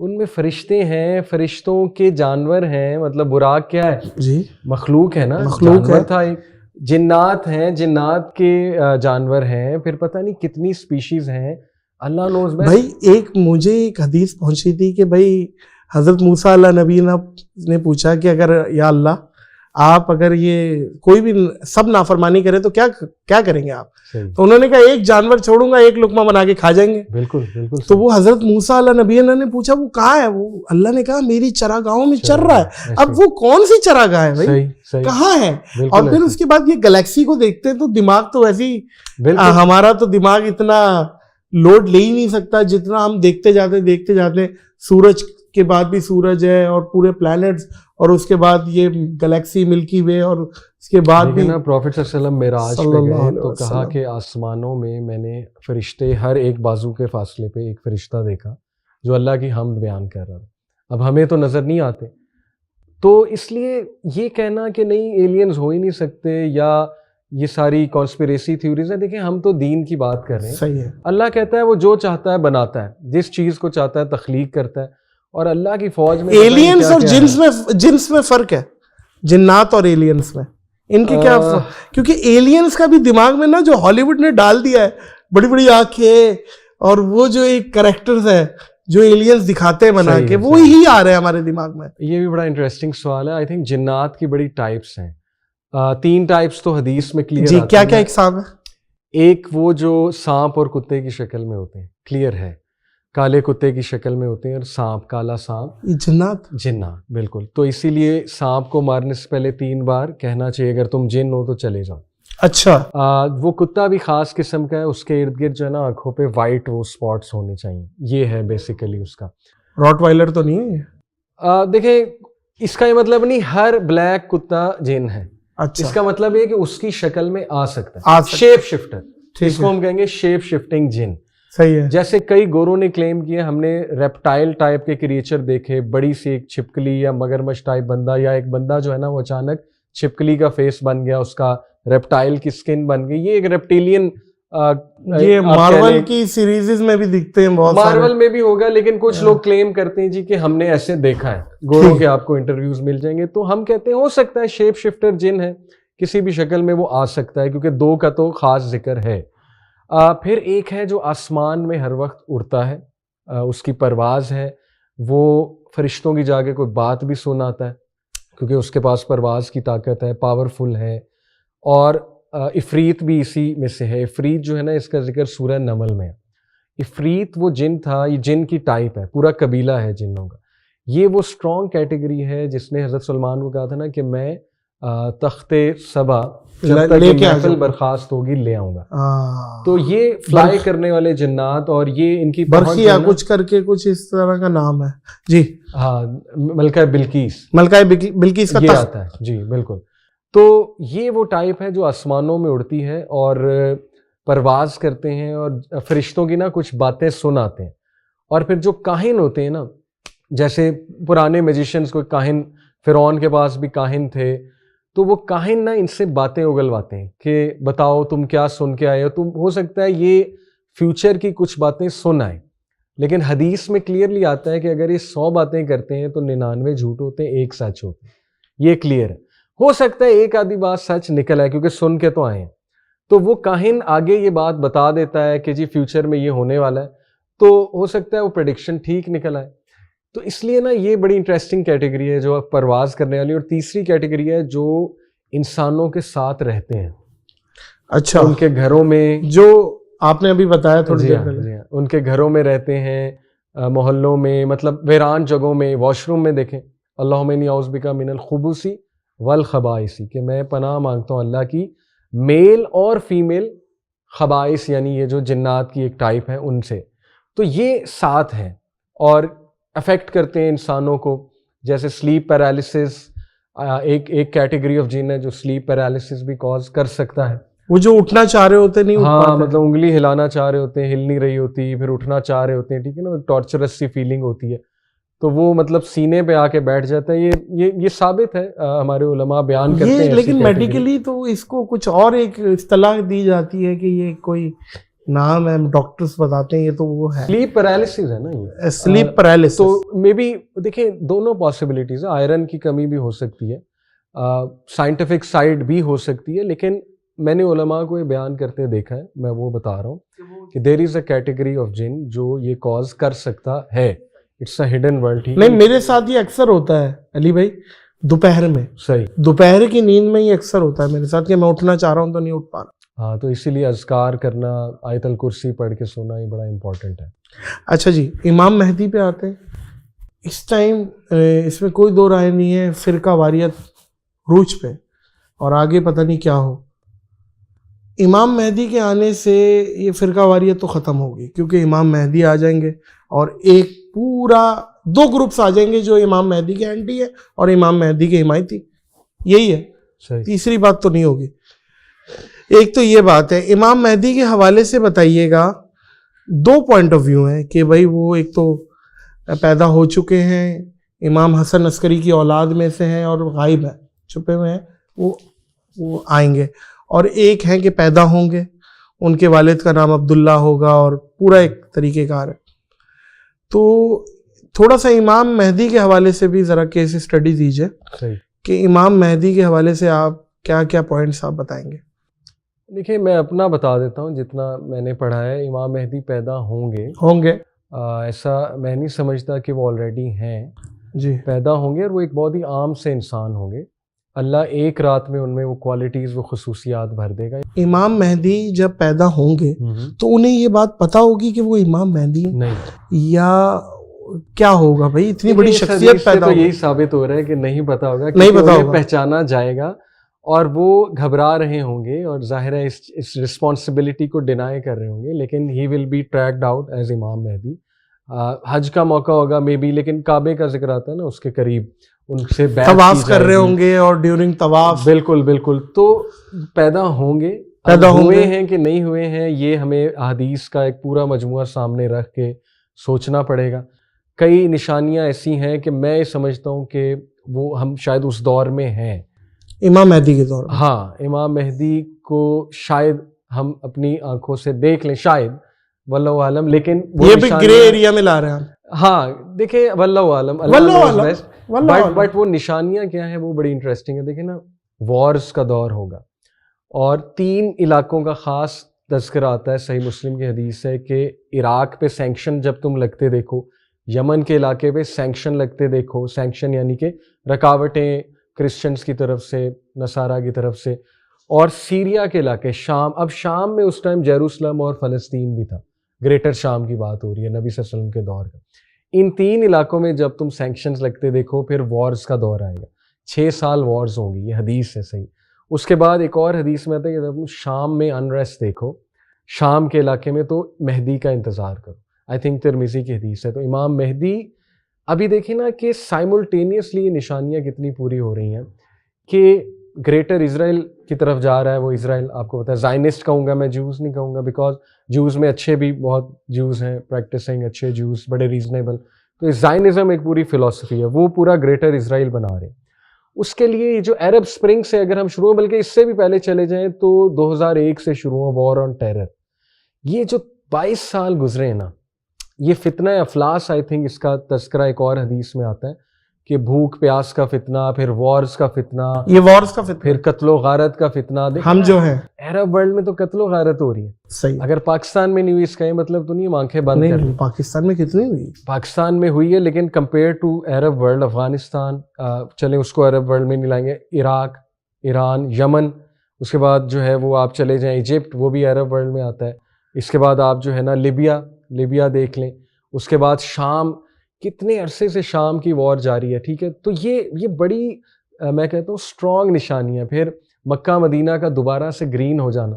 ان میں فرشتے ہیں، فرشتوں کے جانور ہیں، مطلب براق کیا ہے؟ جی مخلوق ہے نا، مخلوق ہے. تھا ایک. جنات ہیں, جنات کے جانور ہیں, پھر پتہ نہیں کتنی اسپیشیز ہیں, اللہ نوز. بھائی ایک مجھے ایک حدیث پہنچی تھی کہ بھائی حضرت موسیٰ علیہ نبی نے پوچھا کہ اگر یا اللہ آپ اگر یہ کوئی بھی سب نافرمانی کرے تو کیا کریں گے آپ؟ تو انہوں نے کہا ایک جانور چھوڑوں گا, ایک لقمہ بنا کے کھا جائیں گے. بالکل بالکل. تو وہ حضرت موسیٰ علیہ نبی نے پوچھا وہ کہاں ہے؟ وہ اللہ نے کہا میری چراگاہوں میں چر رہا ہے. اب وہ کون سی چراگاہ ہے بھائی, کہاں ہے؟ اور پھر اس کے بعد یہ گلیکسی کو دیکھتے ہیں تو دماغ تو ویسی, ہمارا تو دماغ اتنا لوڈ لے ہی نہیں سکتا جتنا ہم دیکھتے جاتے. سورج کے بعد بھی سورج ہے اور پورے پلانٹس, اور اس کے بعد یہ گلیکسی ملکی وے, اور اس کے بعد بھی پروفیٹ صلی اللہ علیہ وسلم معراج پہ گئے تو کہا کہ آسمانوں میں نے فرشتے ہر ایک بازو کے فاصلے پہ ایک فرشتہ دیکھا جو اللہ کی حمد بیان کر رہا. اب ہمیں تو نظر نہیں آتے, تو اس لیے یہ کہنا کہ نہیں ایلینز ہو ہی نہیں سکتے یا یہ ساری کانسپریسی تھیوریز ہیں, دیکھیں ہم تو دین کی بات کر رہے ہیں. صحیح ہے. اللہ کہتا ہے وہ جو چاہتا ہے بناتا ہے, جس چیز کو چاہتا ہے تخلیق کرتا ہے, اور اللہ کی فوج میں ایلینز اور جنس میں فرق ہے, جنات اور ایلینز میں ان کے کیا کیونکہ ایلینز کا بھی دماغ میں نا جو ہالی ووڈ نے ڈال دیا ہے, بڑی بڑی آنکھیں اور وہ جو ایک کریکٹرز ہے جو ایلینز دکھاتے ہیں بنا کے, وہی آ رہے ہیں ہمارے دماغ میں. یہ بھی بڑا انٹرسٹنگ سوال ہے. آئی تھنک جنات کی بڑی ٹائپس ہیں, 3 ٹائپس تو حدیث میں کلیئر. جی کیا کیا اقسام ہے؟ ایک وہ جو سانپ اور کتے کی شکل میں ہوتے ہیں, کلیئر ہے, کالے کتے کی شکل میں ہوتے ہیں, اور سانپ, کالا سانپ, جنات بالکل. تو اسی لیے سانپ کو مارنے سے پہلے 3 بار کہنا چاہیے اگر تم جن ہو تو چلے جاؤ. اچھا. وہ کتا بھی خاص قسم کا ہے, اس کے ارد گرد جو ہے نا آنکھوں پہ وائٹ وہ اسپاٹس ہونے چاہیے, یہ ہے بیسیکلی اس کا. راٹ وائلر تو نہیں ہے؟ دیکھیں اس کا یہ مطلب نہیں ہر بلیک کتا جن ہے. اچھا. اس کا مطلب یہ کہ اس کی شکل میں آ سکتا ہے, شیپ شفٹر, اس کو ہم کہیں گے شیپ شفٹنگ جن. صحیح ہے. جیسے کئی گوروں نے کلیم کیا ہم نے ریپٹائل ٹائپ کے کریچر دیکھے, بڑی سی ایک چھپکلی یا مگرمچھ ٹائپ بندہ, یا ایک بندہ جو ہے نا وہ اچانک چھپکلی کا فیس بن گیا, اس کا ریپٹائل کی سکن بن گئی. یہ ایک ریپٹیلین, یہ مارول کی سیریز میں بھی دکھتے ہیں بہت سارے. مارول میں بھی ہوگا, لیکن کچھ لوگ کلیم کرتے ہیں جی کہ ہم نے ایسے دیکھا ہے, گوروں کے آپ کو انٹرویوز مل جائیں گے. تو ہم کہتے ہیں ہو سکتا ہے شیپ شفٹر جن ہے, کسی بھی شکل میں وہ آ سکتا ہے, کیونکہ 2 کا تو خاص ذکر ہے. پھر ایک ہے جو آسمان میں ہر وقت اڑتا ہے, اس کی پرواز ہے, وہ فرشتوں کی جا کے کوئی بات بھی سناتا ہے کیونکہ اس کے پاس پرواز کی طاقت ہے, پاورفل ہے. اور عفریت بھی اسی میں سے ہے. عفریت جو ہے نا اس کا ذکر سورہ نمل میں ہے. عفریت وہ جن تھا, یہ جن کی ٹائپ ہے, پورا قبیلہ ہے جنوں کا. یہ وہ اسٹرانگ کیٹیگری ہے جس نے حضرت سلمان کو کہا تھا نا کہ میں تخت سبا جب تک محفل برخاست ہوگی لے آؤں گا. تو یہ فلائی کرنے والے جنات, اور یہ ان کی برقیہ کچھ کر کے کچھ اس طرح کا نام ہے. جی ہاں, ملکہ بلقیس, بلقیس کا یہ آتا ہے. جی بالکل. تو یہ وہ ٹائپ ہے جو آسمانوں میں اڑتی ہے اور پرواز کرتے ہیں, اور فرشتوں کی نا کچھ باتیں سناتے ہیں. اور پھر جو کاہن ہوتے ہیں نا, جیسے پرانے میجیشنز, کوئی کاہن, فرعون کے پاس بھی کاہن تھے, تو وہ کاہن نا ان سے باتیں اگلواتے ہیں کہ بتاؤ تم کیا سن کے آئے ہو. تم ہو سکتا ہے یہ فیوچر کی کچھ باتیں سن آئے, لیکن حدیث میں کلیئرلی آتا ہے کہ اگر یہ 100 باتیں کرتے ہیں تو 99 جھوٹ ہوتے ہیں, 1 سچ ہوتے ہیں. یہ کلیئر ہے. ہو سکتا ہے ایک آدھی بات سچ نکل آئے کیونکہ سن کے تو آئے ہیں. تو وہ کاہن آگے یہ بات بتا دیتا ہے کہ جی فیوچر میں یہ ہونے والا ہے, تو ہو سکتا ہے وہ پریڈکشن ٹھیک نکل آئے. تو اس لیے نا یہ بڑی انٹرسٹنگ کیٹیگری ہے جو پرواز کرنے والی. اور تیسری کیٹیگری ہے جو انسانوں کے ساتھ رہتے ہیں. اچھا. ان کے گھروں میں, جو آپ نے ابھی بتایا تھوڑی دیر پہلے, ان کے گھروں میں رہتے ہیں, محلوں میں, مطلب ویران جگہوں میں, واش روم میں. دیکھیں اللہم انی اعوذ بک من الخبث والخبائث, کہ میں پناہ مانگتا ہوں اللہ کی میل اور فیمیل خبائث, یعنی یہ جو جنات کی ایک ٹائپ ہے ان سے. تو یہ 7 ہیں اور افیکٹ کرتے ہیں انسانوں کو. جیسے سلیپ پیرالیسس, ایک کیٹیگری آف جن ہے جو سلیپ پیرالیسس بھی کاز کر سکتا ہے. وہ جو اٹھنا چاہ رہے ہوتے نہیں, ہاں مطلب انگلی ہلانا چاہ رہے ہوتے ہیں, ہل نہیں رہی ہوتی, پھر اٹھنا چاہ رہے ہوتے ہیں, ٹھیک ہے نا, ایک ٹارچرس سی فیلنگ ہوتی ہے, تو وہ مطلب سینے پہ آ کے بیٹھ جاتا ہے. یہ ثابت ہے, ہمارے علماء بیان کرتے ہیں. لیکن میڈیکلی تو اس کو کچھ اور ایک اصطلاح دی جاتی ہے کہ یہ کوئی نام ہے, ڈاکٹرز بتاتے ہیں, یہ تو وہ ہے سلیپ پیرالسس ہے نا, یہ سلیپ پیرالسس. تو مے بی دیکھیں دونوں پاسبلٹیز ہیں. آئرن کی کمی بھی ہو سکتی ہے, سائنٹیفک سائڈ بھی ہو سکتی ہے, لیکن میں نے علماء کو یہ بیان کرتے دیکھا ہے, میں وہ بتا رہا ہوں کہ دیر از اے کیٹیگری آف جن جو یہ کاز کر سکتا ہے. It's a hidden world. نہیں, میرے ساتھ یہ اکثر ہوتا ہے علی بھائی, دوپہر میں, صحیح, دوپہر کی نیند میں یہ اکثر ہوتا ہے میرے ساتھ کہ میں اٹھنا چاہ رہا ہوں تو نہیں اٹھ پا رہا. ہاں, تو اسی لیے اذکار کرنا, آیت الکرسی پڑھ کے سونا, یہ بڑا امپورٹنٹ ہے. اچھا جی, امام مہدی پہ آتے ہیں. اس ٹائم اس میں کوئی دو رائے نہیں ہے, فرقہ واریت روج پہ, اور آگے پتہ نہیں کیا ہو. امام مہدی کے آنے سے یہ فرقہ واریت تو ختم ہوگی, کیونکہ امام مہدی آ جائیں گے اور ایک پورا دو گروپس آ جائیں گے جو امام مہدی کے اینٹی ہے اور امام مہدی کے حمایتی. یہی ہے, تیسری بات تو نہیں ہوگی. ایک تو یہ بات ہے. امام مہدی کے حوالے سے بتائیے گا, دو پوائنٹ آف ویو ہیں کہ بھائی وہ ایک تو پیدا ہو چکے ہیں, امام حسن عسکری کی اولاد میں سے ہیں اور غائب ہیں, چھپے ہوئے ہیں, وہ آئیں گے. اور ایک ہیں کہ پیدا ہوں گے, ان کے والد کا نام عبداللہ ہوگا, اور پورا ایک طریقہ کار ہے. تو تھوڑا سا امام مہدی کے حوالے سے بھی ذرا کیس اسٹڈی دیجئے کہ امام مہدی کے حوالے سے آپ کیا کیا پوائنٹس آپ بتائیں گے. دیکھیے, میں اپنا بتا دیتا ہوں جتنا میں نے پڑھا ہے. امام مہدی پیدا ہوں گے, ایسا میں نہیں سمجھتا کہ وہ آلریڈی ہیں. جی, پیدا ہوں گے, اور وہ ایک بہت ہی عام سے انسان ہوں گے. اللہ ایک رات میں ان میں وہ کوالٹیز, وہ خصوصیات بھر دے گا. امام مہدی جب پیدا ہوں گے تو انہیں یہ بات پتہ ہوگی کہ وہ امام مہدی نہیں, یا کیا ہوگا بھائی, اتنی بڑی شخصیت پیدا ہوگی. یہی ثابت ہو رہا ہے کہ نہیں پتہ ہوگا, نہیں پتہ ہوگا, پہچانا جائے گا, اور وہ گھبرا رہے ہوں گے, اور ظاہر ہے اس رسپانسبلٹی کو ڈینائی کر رہے ہوں گے. لیکن he will be tracked out as Imam Mahdi. حج کا موقع ہوگا مے بی, لیکن کعبے کا ذکر آتا ہے نا, اس کے قریب ان سے طواف کر رہے ہوں گے, اور ڈیورنگ طواف. بالکل بالکل. تو پیدا ہوں گے, ہوئے ہیں کہ نہیں ہوئے ہیں, یہ ہمیں احادیث کا ایک پورا مجموعہ سامنے رکھ کے سوچنا پڑے گا. کئی نشانیاں ایسی ہیں کہ میں سمجھتا ہوں کہ وہ ہم شاید اس دور میں ہیں, امام مہدی کے دور. ہاں, امام مہدی کو شاید ہم اپنی آنکھوں سے دیکھ لیں, شاید, واللہ عالم. لیکن یہ بھی گرے ایریا میں لا رہے ہیں. ہاں, دیکھیں, واللہ عالم, بٹ وہ نشانیاں کیا ہیں وہ بڑی انٹرسٹنگ ہے. دیکھیں نا, وارز کا دور ہوگا, اور 3 علاقوں کا خاص تذکرہ آتا ہے, صحیح مسلم کی حدیث ہے کہ عراق پہ سینکشن جب تم لگتے دیکھو, یمن کے علاقے پہ سینکشن لگتے دیکھو. سینکشن یعنی کہ رکاوٹیں کرسچنز کی طرف سے, نصارہ کی طرف سے. اور سیریا کے علاقے, شام, اب شام میں اس ٹائم جیروسلم اور فلسطین بھی تھا, گریٹر شام کی بات ہو رہی ہے نبی صلی اللہ علیہ وسلم کے دور کا. ان 3 علاقوں میں جب تم سینکشنز لگتے دیکھو, پھر وارز کا دور آئے گا. 6 سال وارز ہوں گی, یہ حدیث ہے صحیح. اس کے بعد ایک اور حدیث میں آتا ہے کہ جب تم شام میں انریسٹ دیکھو, شام کے علاقے میں, تو مہدی کا انتظار کرو. آئی تھنک ترمذی کی حدیث ہے. تو امام مہدی, ابھی دیکھیں نا کہ سائملٹینیسلی یہ نشانیاں کتنی پوری ہو رہی ہیں کہ گریٹر اسرائیل کی طرف جا رہا ہے. وہ اسرائیل آپ کو پتہ ہے, زائنسٹ کہوں گا میں, جوز نہیں کہوں گا, بیکاز جوز میں اچھے بھی بہت جوز ہیں, پریکٹسنگ اچھے جوز, بڑے ریزنیبل. تو زائنزم ایک پوری فلسفی ہے, وہ پورا گریٹر اسرائیل بنا رہے ہیں. اس کے لیے جو عرب اسپرنگ سے اگر ہم شروع, بلکہ اس سے بھی پہلے چلے جائیں تو 2001 سے شروع ہو وار آن ٹیرر. یہ جو 22 سال گزرے ہیں نا, یہ فتنہ افلاس, آئی تھنک اس کا تذکرہ ایک اور حدیث میں آتا ہے کہ بھوک پیاس کا فتنہ, پھر وارز کا فتنہ, یہ وارز کا فتنہ, پھر قتل و غارت کا فتنہ. ہم جو ہیں عرب ورلڈ میں تو قتل و غارت ہو رہی ہے. صحیح. اگر پاکستان میں نہیں ہوئی, اس کا یہ مطلب تو نہیں ہم آنکھیں بند کر. پاکستان میں کتنی ہوئی؟ پاکستان میں ہوئی ہے, لیکن compare to Arab world, Afghanistan چلیں اس کو عرب ورلڈ میں نہیں لائیں گے, عراق, ایران, یمن, اس کے بعد جو ہے وہ آپ چلے جائیں ایجپٹ, وہ بھی عرب ورلڈ میں آتا ہے. اس کے بعد آپ جو ہے نا لیبیا دیکھ لیں. اس کے بعد شام, کتنے عرصے سے شام کی وار جاری ہے, ٹھیک ہے. تو یہ بڑی میں کہتا ہوں اسٹرانگ نشانی ہے. پھر مکہ مدینہ کا دوبارہ سے گرین ہو جانا,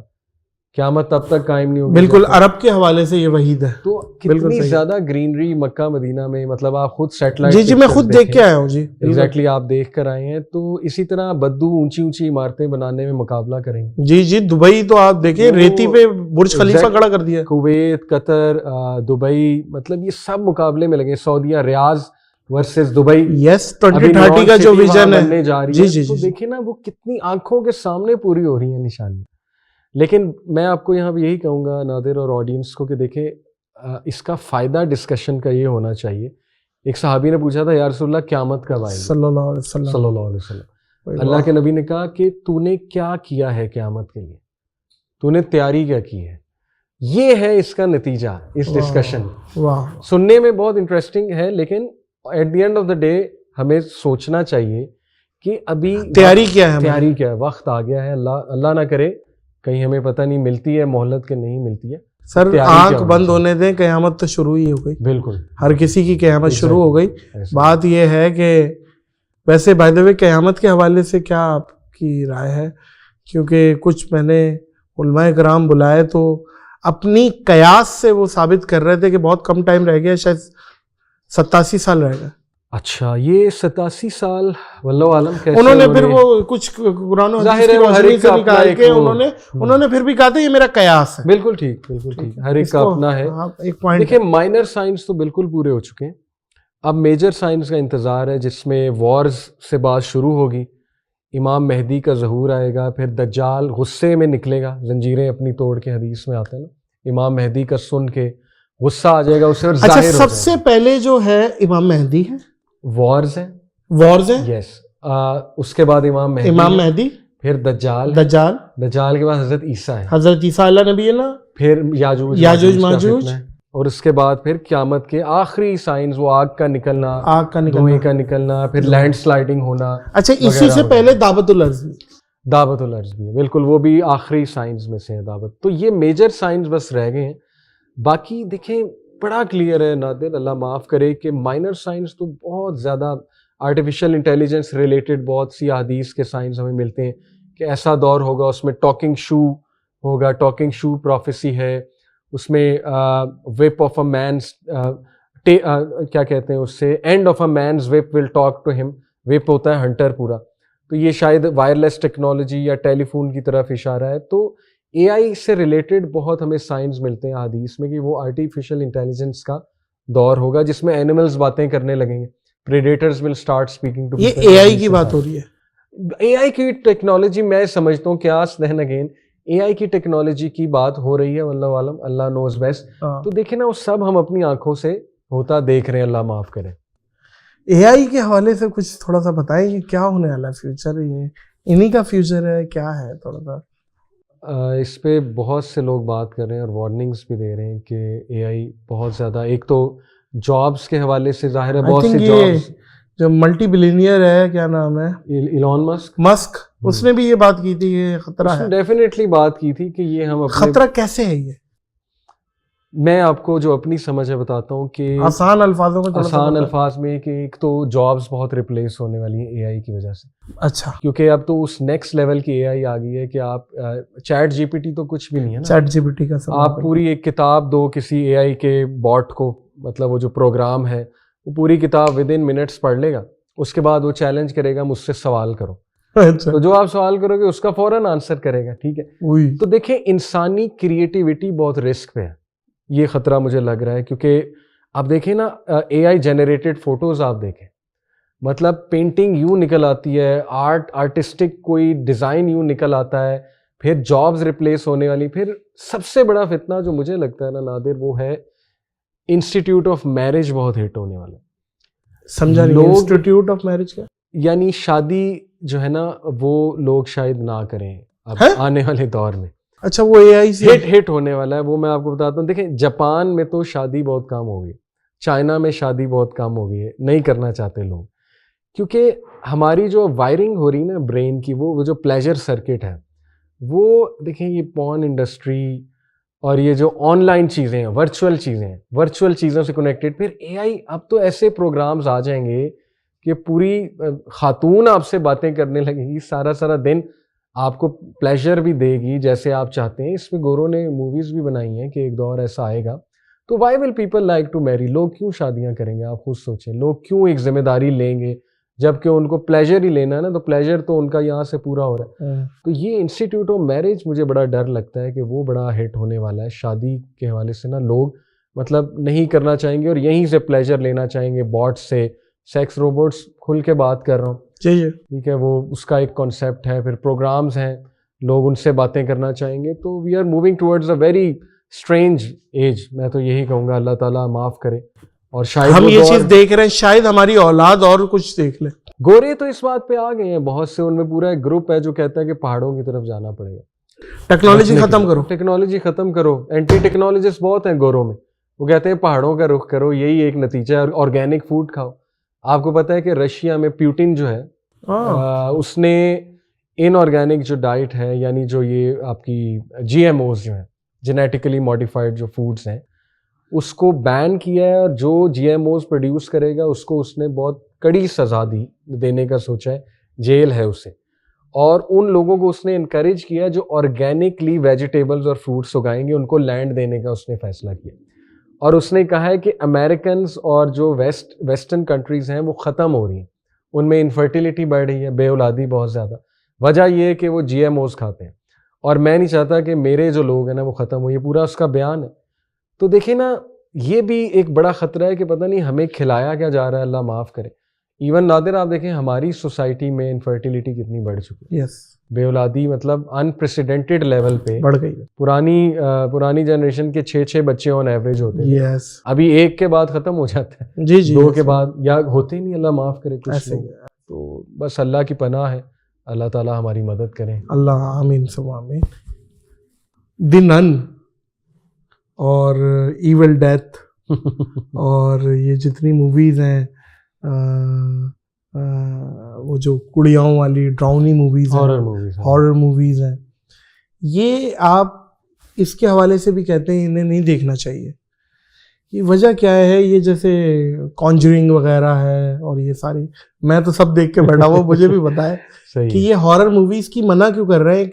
قیامت تب تک قائم نہیں ہوگی. بالکل, عرب کے حوالے سے یہ وحید ہے. تو کتنی زیادہ گرینری مکہ مدینہ میں, مطلب آپ خود سیٹلائٹ, جی میں خود دیکھ کے آیا ہوں. جی ایگزیکٹلی, آپ دیکھ کر آئے ہیں. تو اسی طرح بدو اونچی عمارتیں بنانے میں مقابلہ کریں گے. جی دبئی تو آپ دیکھیں, ریتی پہ برج خلیفہ کھڑا کر دیا. کویت, قطر, دبئی, مطلب یہ سب مقابلے میں لگے. سعودیہ, ریاض ورسز دبئی, یس 2030 کا جو ویژن ہے جا رہی ہے. تو دیکھیں نا وہ کتنی آنکھوں کے سامنے پوری ہو رہی ہیں نشانی. لیکن میں آپ کو یہاں پہ یہی کہوں گا نادر اور آڈینس کو کہ دیکھیں, اس کا فائدہ ڈسکشن کا یہ ہونا چاہیے. ایک صحابی نے پوچھا تھا, یا رسول اللہ قیامت کب آئے گی, صلی اللہ علیہ وسلم. اللہ کے نبی نے کہا کہ تو نے کیا کیا ہے قیامت کے لیے, تو نے تیاری کیا کی ہے. یہ ہے اس کا نتیجہ اس ڈسکشن. سننے میں بہت انٹرسٹنگ ہے, لیکن at the end of the day ہمیں سوچنا چاہیے کہ ابھی تیاری کیا ہے, وقت آ گیا ہے. اللہ نہ کرے کہیں ہمیں پتہ نہیں ملتی ہے مہلت کہ نہیں ملتی ہے. سر آنکھ بند ہونے دیں, قیامت تو شروع ہی ہو گئی. بالکل, ہر کسی کی قیامت شروع ہو گئی. بات یہ ہے کہ ویسے بائی دا وے قیامت کے حوالے سے کیا آپ کی رائے ہے, کیونکہ کچھ میں نے علماء کرام بلائے تو اپنی قیاس سے وہ ثابت کر رہے تھے کہ بہت کم ٹائم رہ گیا, شاید 87 سال رہ گئے. اچھا, یہ 87 سال واللہ عالم کیسے انہوں نے پھر وہ کچھ قرآن و حدیث کی روشنی سے نکال کے انہوں نے پھر بھی کہا تھا یہ میرا قیاس ہے. بالکل ٹھیک, ہر ایک کا اپنا ہے. دیکھیں مائنر سائنس تو بالکل پورے ہو چکے ہیں, اب میجر سائنس کا انتظار ہے جس میں وارز سے بات شروع ہوگی, امام مہدی کا ظہور آئے گا, پھر دجال غصے میں نکلے گا, زنجیریں اپنی توڑ کے, حدیث میں آتا ہے نا, امام مہدی کا سن کے غصہ آ جائے گا اسے. اچھا, سب سے پہلے جو ہے امام مہدی ہے, وارز ہیں, یس. اس کے بعد امام مہدی, پھر دجال کے بعد حضرت عیسیٰ اللہ نبی اللہ, پھر یاجوج ماجوج, اور اس کے بعد پھر قیامت کے آخری سائنز, وہ آگ کا نکلنا, دھوئیں کا نکلنا, پھر لینڈ سلائڈنگ ہونا. اچھا, اسی سے پہلے دعوت الارض بھی ہے, بالکل, وہ بھی آخری سائنس میں سے ہے دعوت. تو یہ میجر سائنس بس رہ گئے ہیں. باقی دیکھیں بڑا کلیئر ہے نادر, اللہ معاف کرے, کہ مائنر سائنس تو بہت زیادہ آرٹیفیشیل انٹیلیجنس ریلیٹڈ بہت سی احادیث کے سائنس ہمیں ملتے ہیں کہ ایسا دور ہوگا, اس میں ٹاکنگ شو ہوگا, ٹاکنگ شو پروفیسی ہے, اس میں وپ آف اے مینس, کیا کہتے ہیں اس سے, end of a man's whip will talk to him. Whip ہوتا ہے ہنٹر پورا, تو یہ شاید وائرلیس ٹیکنالوجی یا ٹیلی فون کی طرف اشارہ ہے. تو اے آئی سے ریلیٹڈ بہت ہمیں سائنس ملتے ہیں حدیث میں کہ وہ آرٹیفیشیل انٹیلیجنس کا دور ہوگا جس میں اینیملز باتیں کرنے لگیں گے, predators will start speaking to. یہ اے آئی کی بات ہو رہی ہے. اے آئی کی ٹیکنالوجی میں سمجھتا ہوں, کیاس دین اگین اے آئی کی ٹیکنالوجی کی بات ہو رہی ہے, واللہ عالم, اللہ نوز بیسٹ. تو دیکھیں نا, وہ سب ہم اپنی آنکھوں سے ہوتا دیکھ رہے ہیں, اللہ معاف کرے. اے آئی کے حوالے سے کچھ تھوڑا سا بتائیں کہ کیا ہونے والا ہے فیوچر, یہ انہی کا فیوچر ہے, کیا ہے تھوڑا سا اس پہ بہت سے لوگ بات کر رہے ہیں اور وارننگز بھی دے رہے ہیں کہ اے آئی بہت زیادہ, ایک تو جابس کے حوالے سے ظاہر ہے بہت سے جابس, جو ملٹی بلینئر ہے, کیا نام ہے, ایلون مسک, اس نے بھی یہ بات کی تھی کہ خطرہ ہے. ڈیفینیٹلی بات کی تھی کہ یہ ہم خطرہ کیسے ہے. یہ میں آپ کو جو اپنی سمجھ ہے بتاتا ہوں کہ آسان الفاظ میں کہ ایک تو جابس بہت ریپلیس ہونے والی ہیں اے آئی کی وجہ سے. اچھا, کیونکہ اب تو اس نیکسٹ لیول کی اے آئی آ گئی ہے کہ آپ چیٹ جی پی ٹی تو کچھ بھی نہیں ہے نا, چیٹ جی پی ٹی کا آپ پوری ایک کتاب دو کسی اے آئی کے باٹ کو, مطلب وہ جو پروگرام ہے وہ پوری کتاب ود ان منٹس پڑھ لے گا, اس کے بعد وہ چیلنج کرے گا مجھ سے سوال کرو, تو جو آپ سوال کرو گے اس کا فوراً آنسر کرے گا. ٹھیک ہے, تو دیکھیں انسانی کریٹیوٹی بہت رسک پہ ہے, یہ خطرہ مجھے لگ رہا ہے. کیونکہ آپ دیکھیں نا, اے آئی جنریٹڈ فوٹوز آپ دیکھیں, مطلب پینٹنگ یوں نکل آتی ہے, آرٹسٹک کوئی ڈیزائن یوں نکل آتا ہے, پھر جابز ریپلیس ہونے والی. پھر سب سے بڑا فتنہ جو مجھے لگتا ہے نا نادر, وہ ہے انسٹیٹیوٹ آف میرج بہت ہٹ ہونے والا. سمجھا نہیں, انسٹیٹیوٹ آف میرج کیا؟ یعنی شادی جو ہے نا وہ لوگ شاید نہ کریں اب آنے والے دور میں. اچھا, وہ اے آئی سے ہٹ ہونے والا ہے, وہ میں آپ کو بتاتا ہوں. دیکھیں جاپان میں تو شادی بہت کم ہو گئی, چائنا میں شادی بہت کم ہو گئی ہے, نہیں کرنا چاہتے لوگ, کیونکہ ہماری جو وائرنگ ہو رہی نا برین کی, وہ جو پلیجر سرکٹ ہے, وہ دیکھیں یہ پورن انڈسٹری اور یہ جو آن لائن چیزیں ہیں, ورچوئل چیزوں سے کنیکٹڈ. پھر اے آئی اب تو ایسے پروگرامز آ جائیں گے کہ پوری خاتون آپ سے باتیں کرنے لگے گی, سارا دن آپ کو پلیجر بھی دے گی جیسے آپ چاہتے ہیں. اس میں گورو نے موویز بھی بنائی ہیں کہ ایک دور ایسا آئے گا. تو why will people like to marry, لوگ کیوں شادیاں کریں گے, آپ خود سوچیں, لوگ کیوں ایک ذمہ داری لیں گے جب کہ ان کو پلیجر ہی لینا ہے نا, تو پلیجر تو ان کا یہاں سے پورا ہو رہا ہے. تو یہ انسٹیٹیوٹ آف میرج مجھے بڑا ڈر لگتا ہے کہ وہ بڑا ہٹ ہونے والا ہے. شادی کے حوالے سے نا لوگ مطلب نہیں کرنا چاہیں گے اور یہیں سے پلیجر لینا چاہیں گے باٹ سے. سیکس روبوٹس کھل کے بات کر رہا ہوں, ٹھیک ہے, وہ اس کا ایک کانسیپٹ ہے. پھر پروگرامز ہیں, لوگ ان سے باتیں کرنا چاہیں گے. تو we are moving towards a very strange age. میں تو یہی کہوں گا, اللہ تعالیٰ معاف کرے. اور شاید ہم یہ چیز دیکھ رہے ہیں, شاید ہماری اولاد اور کچھ دیکھ لے. گورے تو اس بات پہ آ گئے ہیں بہت سے, ان میں پورا ایک گروپ ہے جو کہتا ہے کہ پہاڑوں کی طرف جانا پڑے گا, ٹیکنالوجی ختم کرو, ٹیکنالوجی ختم کرو. اینٹی ٹیکنالوجسٹ بہت ہیں گوروں میں, وہ کہتے ہیں پہاڑوں کا رخ کرو, یہی ایک نتیجہ ہے, آرگینک فوڈ کھاؤ. آپ کو پتہ ہے کہ رشیا میں پیوٹن جو ہے اس نے ان آرگینک جو ڈائٹ ہے, یعنی جو یہ آپ کی جی ایم اوز جو ہیں, جینیٹیکلی ماڈیفائڈ جو فوڈز ہیں, اس کو بین کیا ہے, اور جو جی ایم اوز پروڈیوس کرے گا اس کو اس نے بہت کڑی سزا دینے کا سوچا ہے, جیل ہے اسے. اور ان لوگوں کو اس نے انکریج کیا جو آرگینکلی ویجیٹیبلز اور فروٹس اگائیں گے, ان کو لینڈ دینے کا اس نے فیصلہ کیا. اور اس نے کہا ہے کہ امریکنز اور جو ویسٹرن کنٹریز ہیں وہ ختم ہو رہی ہیں, ان میں انفرٹیلیٹی بڑھ رہی ہے, بے اولادی بہت زیادہ. وجہ یہ ہے کہ وہ جی ایم اوز کھاتے ہیں, اور میں نہیں چاہتا کہ میرے جو لوگ ہیں نا وہ ختم ہو, یہ پورا اس کا بیان ہے. تو دیکھیں نا, یہ بھی ایک بڑا خطرہ ہے کہ پتہ نہیں ہمیں کھلایا کیا جا رہا ہے, اللہ معاف کرے. ایون نادر آپ دیکھیں ہماری سوسائٹی میں انفرٹیلیٹی کتنی بڑھ چکی ہے, بے اولادی مطلب انپریسیڈنٹڈ لیول پہ بڑھ گئی ہے. پرانی جنریشن کے 6 بچے آن ایوریج ہوتے ہیں, Yes. ابھی ایک کے بعد ختم ہو جاتا ہے, جی 2 کے بعد یا ہوتے ہی نہیں, اللہ معاف کرے کچھ لوگ. تو بس اللہ کی پناہ ہے, اللہ تعالیٰ ہماری مدد کریں. اللہ آمین سب آمین. دی نن اور ایول ڈیتھ اور یہ جتنی موویز ہیں, وہ جو کڑیاؤں والی ڈراؤنی موویز ہیں, ہارر موویز ہیں, یہ آپ اس کے حوالے سے بھی کہتے ہیں انہیں نہیں دیکھنا چاہیے. یہ وجہ کیا ہے؟ یہ جیسے کانجرنگ وغیرہ ہے اور یہ ساری, میں تو سب دیکھ کے بیٹھا ہوا, مجھے بھی پتا ہے کہ یہ ہارر موویز کی منع کیوں کر رہے ہیں.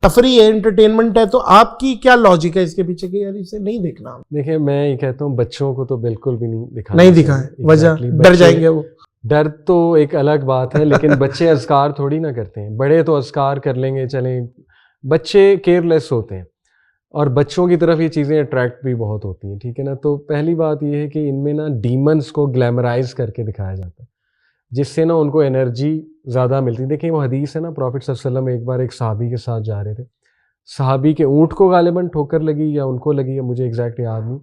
تفریح ہے, انٹرٹینمنٹ ہے, تو آپ کی کیا لاجک ہے اس کے پیچھے کہ یار اسے نہیں دیکھنا؟ دیکھیں میں یہ کہتا ہوں بچوں کو تو بالکل بھی نہیں دکھائیں. وجہ ڈر جائیں گے وہ. ڈر تو ایک الگ بات ہے, لیکن بچے اذکار تھوڑی نہ کرتے ہیں, بڑے تو اذکار کر لیں گے چلیں, بچے کیئر لیس ہوتے ہیں, اور بچوں کی طرف یہ چیزیں اٹریکٹ بھی بہت ہوتی ہیں, ٹھیک ہے نا. تو پہلی بات یہ ہے کہ ان میں نا ڈیمنز کو گلیمرائز کر کے دکھایا جاتا ہے, جس سے نا ان کو انرجی زیادہ ملتی. دیکھیں وہ حدیث ہے نا, پروفٹ صلی اللہ علیہ وسلم ایک بار ایک صحابی کے ساتھ جا رہے تھے, صحابی کے اونٹ کو غالباً ٹھوکر لگی یا ان کو لگی, یا مجھے ایگزیکٹ یاد نہیں,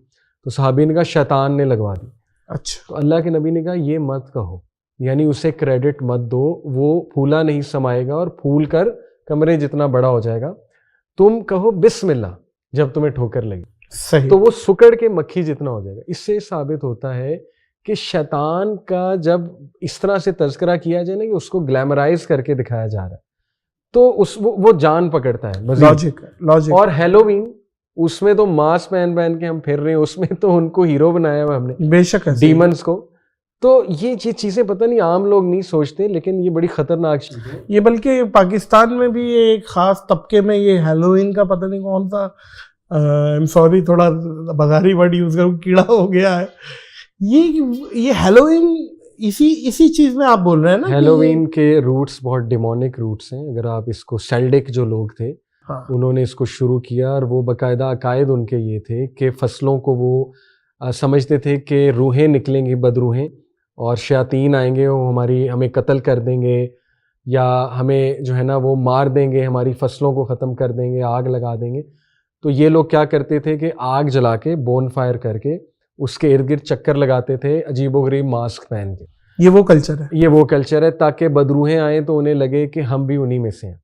تو صحابی نے کہا شیطان نے لگوا دی. اچھا. تو اللہ کے نبی نے کہا یہ مت کہو, یعنی اسے کریڈٹ مت دو, وہ پھولا نہیں سمائے گا اور پھول کر کمرے جتنا بڑا ہو جائے گا. تم کہو بسم اللہ جب تمہیں ٹھوکر لگی, صحیح, تو وہ سکڑ کے مکھی جتنا ہو جائے گا. اس سے ثابت ہوتا ہے کہ شیطان کا جب اس طرح سے تذکرہ کیا جائے نا کہ اس کو گلیمرائز کر کے دکھایا جا رہا ہے, تو وہ جان پکڑتا ہے. لاجک. اور ہیلووین, اس میں تو ماسک پہن کے ہم پھر رہے ہیں, اس میں تو ان کو ہیرو بنایا ہوا ہم نے, بے شک ڈیمنز کو. تو یہ چیزیں پتہ نہیں عام لوگ نہیں سوچتے, لیکن یہ بڑی خطرناک چیز ہے. یہ بلکہ پاکستان میں بھی ایک خاص طبقے میں یہ ہیلووین کا پتہ نہیں کون سا, سوری تھوڑا بازاری ورڈ یوز کروں, کیڑا ہو گیا ہے. یہ ہیلووین اسی چیز میں آپ بول رہے ہیں نا. ہیلووین کے روٹس بہت ڈیمونک روٹس ہیں. اگر آپ اس کو سیلڈک جو لوگ تھے انہوں نے اس کو شروع کیا, اور وہ باقاعدہ عقائد ان کے یہ تھے کہ فصلوں کو وہ سمجھتے تھے کہ روحیں نکلیں گی, بدروحیں, اور شیاطین آئیں گے, وہ ہمیں قتل کر دیں گے, یا ہمیں جو ہے نا وہ مار دیں گے, ہماری فصلوں کو ختم کر دیں گے, آگ لگا دیں گے. تو یہ لوگ کیا کرتے تھے کہ آگ جلا کے, بون فائر کر کے اس کے ارد گرد چکر لگاتے تھے عجیب و غریب ماسک پہن کے. یہ وہ کلچر ہے, تاکہ بدروحیں آئیں تو انہیں لگے کہ ہم بھی انہی میں سے ہیں.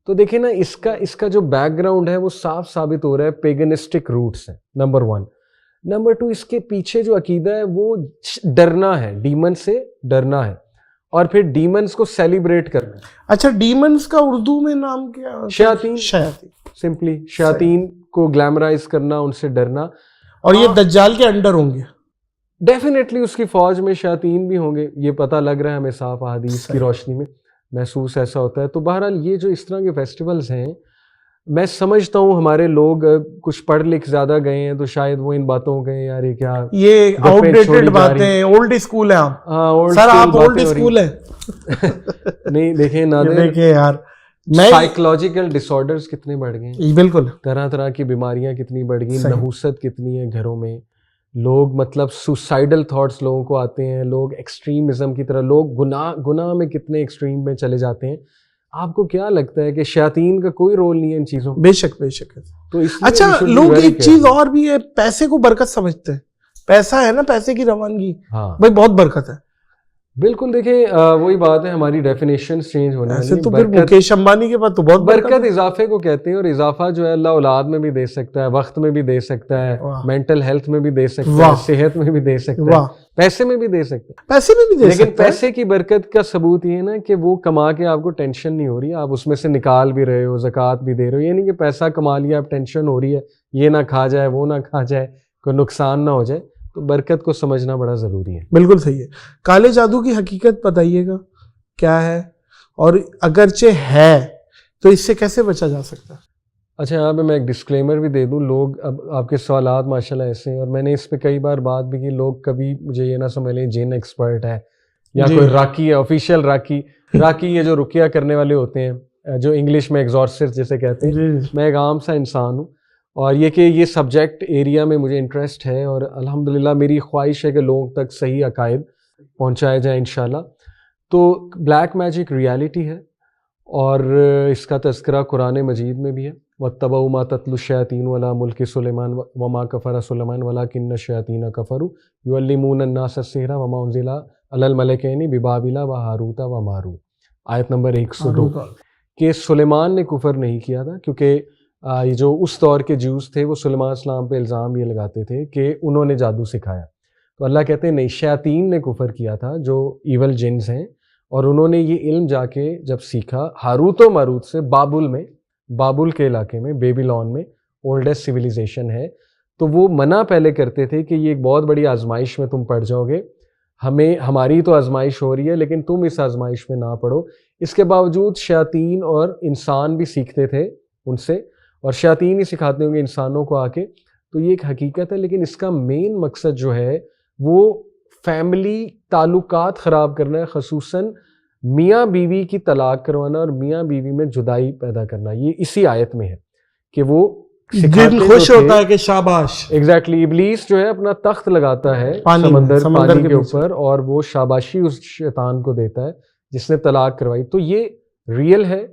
تو دیکھیں نا اس کا جو بیک گراؤنڈ ہے وہ صاف ثابت ہو رہا ہے, پیگنسٹک روٹس ہیں, نمبر 1. نمبر 2, اس کے پیچھے جو عقیدہ ہے وہ ڈرنا ہے, ڈیمن سے ڈرنا ہے, اور پھر ڈیمنز کو سیلیبریٹ کرنا. اچھا, ڈیمنز کا اردو میں نام کیا؟ شیاطین. سمپلی شیاطین کو گلیمرائز کرنا, ان سے ڈرنا. اور یہ دجال کے انڈر ہوں گے ڈیفینیٹلی, اس کی فوج میں شیاطین بھی ہوں گے, یہ پتہ لگ رہا ہے ہمیں صاف احادیث کی روشنی میں, محسوس ایسا ہوتا ہے. تو بہرحال یہ جو اس طرح کے فیسٹیولز ہیں, میں سمجھتا ہوں ہمارے لوگ کچھ پڑھ لکھ زیادہ گئے ہیں, تو شاید وہ ان باتوں گئے یار یہ کیا, یہ آؤٹ ڈیٹڈ باتیں, اولڈ اسکول ہیں آپ. ہاں سر آپ اولڈ اسکول ہیں. نہیں دیکھیں نادر, دیکھیں یار, سائیکولوجیکل ڈس آرڈرز کتنے بڑھ گئے ہیں, بالکل طرح طرح کی بیماریاں کتنی بڑھ گئی, نحوست کتنی ہے گھروں میں, لوگ مطلب سوسائڈل تھاٹس لوگوں کو آتے ہیں, لوگ ایکسٹریمزم کی طرح, لوگ گناہ میں کتنے ایکسٹریم میں چلے جاتے ہیں. آپ کو کیا لگتا ہے کہ شیاطین کا کوئی رول نہیں ہے ان چیزوں میں؟ بے شک ہے. تو اچھا, لوگ ایک چیز اور بھی ہے, پیسے کو برکت سمجھتے ہیں. پیسہ ہے نا, پیسے کی روانگی, بھائی بہت برکت ہے. بالکل. دیکھیں وہی بات ہے, ہماری ڈیفینیشن چینج ہونے والی ہے. تو پھر مکیش امبانی کے پاس تو بہت برکت اضافے کو کہتے ہیں, اور اضافہ جو ہے اللہ اولاد میں بھی دے سکتا ہے, وقت میں بھی دے سکتا ہے, مینٹل ہیلتھ میں بھی دے سکتا ہے, صحت میں بھی دے سکتا ہے, پیسے میں بھی دے سکتا ہے, پیسے میں بھی دے سکتا ہے. لیکن پیسے کی برکت کا ثبوت یہ ہے نا کہ وہ کما کے آپ کو ٹینشن نہیں ہو رہی, آپ اس میں سے نکال بھی رہے ہو, زکوٰۃ بھی دے رہے ہو. یہ نہیں کہ پیسہ کما لیا اب ٹینشن ہو رہی ہے, یہ نہ کھا جائے وہ نہ کھا جائے, کوئی نقصان نہ ہو جائے. تو برکت کو سمجھنا بڑا ضروری ہے. بالکل صحیح ہے. کالے جادو کی حقیقت بتائیے گا کیا ہے, اور اگرچہ ہے تو اس سے کیسے بچا جا سکتا ہے؟ اچھا, یہاں پہ میں ایک ڈسکلیمر بھی دے دوں. لوگ اب آپ کے سوالات ماشاءاللہ ایسے ہیں, اور میں نے اس پہ کئی بار بات بھی کی, لوگ کبھی مجھے یہ نہ سمجھ لیں جن ایکسپرٹ ہے یا کوئی راکی ہے, آفیشیل راکی. یہ جو رقیہ کرنے والے ہوتے ہیں, جو انگلش میں ایگزورسسٹ جسے کہتے ہیں. میں ایک عام سا انسان ہوں, اور یہ کہ یہ سبجیکٹ ایریا میں مجھے انٹرسٹ ہے, اور الحمدللہ میری خواہش ہے کہ لوگوں تک صحیح عقائد پہنچائے جائیں انشاءاللہ. تو بلیک میجک ریالٹی ہے, اور اس کا تذکرہ قرآن مجید میں بھی ہے. وَاتَّبَعُوا مَا تَتْلُو الشَّيَاطِينُ عَلَىٰ مُلْكِ سُلَيْمَانَ وَمَا كَفَرَ سُلَيْمَانُ وَلَٰكِنَّ الشَّيَاطِينَ كَفَرُوا يُعَلِّمُونَ النَّاسَ السِّحْرَ وَمَا أُنزِلَ عَلَى الْمَلَكَيْنِ بِبَابِلَ وَهَارُوتَ وَمَارُوتَ. آیت نمبر 102 کہ سلیمان نے کفر نہیں کیا تھا, کیونکہ یہ جو اس دور کے جوز تھے وہ سلیمان السلام پہ الزام یہ لگاتے تھے کہ انہوں نے جادو سکھایا. تو اللہ کہتے ہیں نہیں, شیاطین نے کفر کیا تھا جو ایول جنز ہیں, اور انہوں نے یہ علم جا کے جب سیکھا ہاروت و ماروت سے, بابل کے علاقے میں, بیبیلون میں اولڈسٹ سویلائزیشن ہے. تو وہ منع پہلے کرتے تھے کہ یہ ایک بہت بڑی آزمائش میں تم پڑ جاؤ گے, ہماری تو آزمائش ہو رہی ہے لیکن تم اس آزمائش میں نہ پڑو. اس کے باوجود شیاطین اور انسان بھی سیکھتے تھے ان سے, اور شیاطین ہی سکھاتے ہوں گے انسانوں کو آ کے. تو یہ ایک حقیقت ہے, لیکن اس کا مین مقصد جو ہے وہ فیملی تعلقات خراب کرنا ہے, خصوصاً میاں بیوی کی طلاق کروانا اور میاں بیوی میں جدائی پیدا کرنا. یہ اسی آیت میں ہے کہ وہ جن خوش ہوتا ہے کہ شاباش. ایگزیکٹلی, ابلیس جو ہے اپنا تخت لگاتا ہے پانی کے اوپر, اور وہ شاباشی اس شیطان کو دیتا ہے جس نے طلاق کروائی. تو یہ ریئل ہے,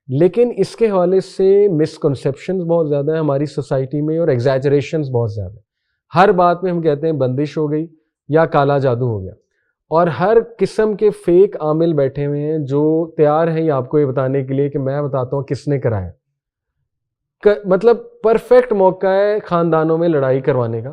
لیکن اس کے حوالے سے مسکنسیپشنز بہت زیادہ ہیں ہماری سوسائٹی میں, اور ایگزیجریشنز بہت زیادہ ہیں. ہر بات میں ہم کہتے ہیں بندش ہو گئی یا کالا جادو ہو گیا, اور ہر قسم کے فیک عامل بیٹھے ہوئے ہیں جو تیار ہیں آپ کو یہ بتانے کے لیے کہ میں بتاتا ہوں کس نے کرایا. مطلب پرفیکٹ موقع ہے خاندانوں میں لڑائی کروانے کا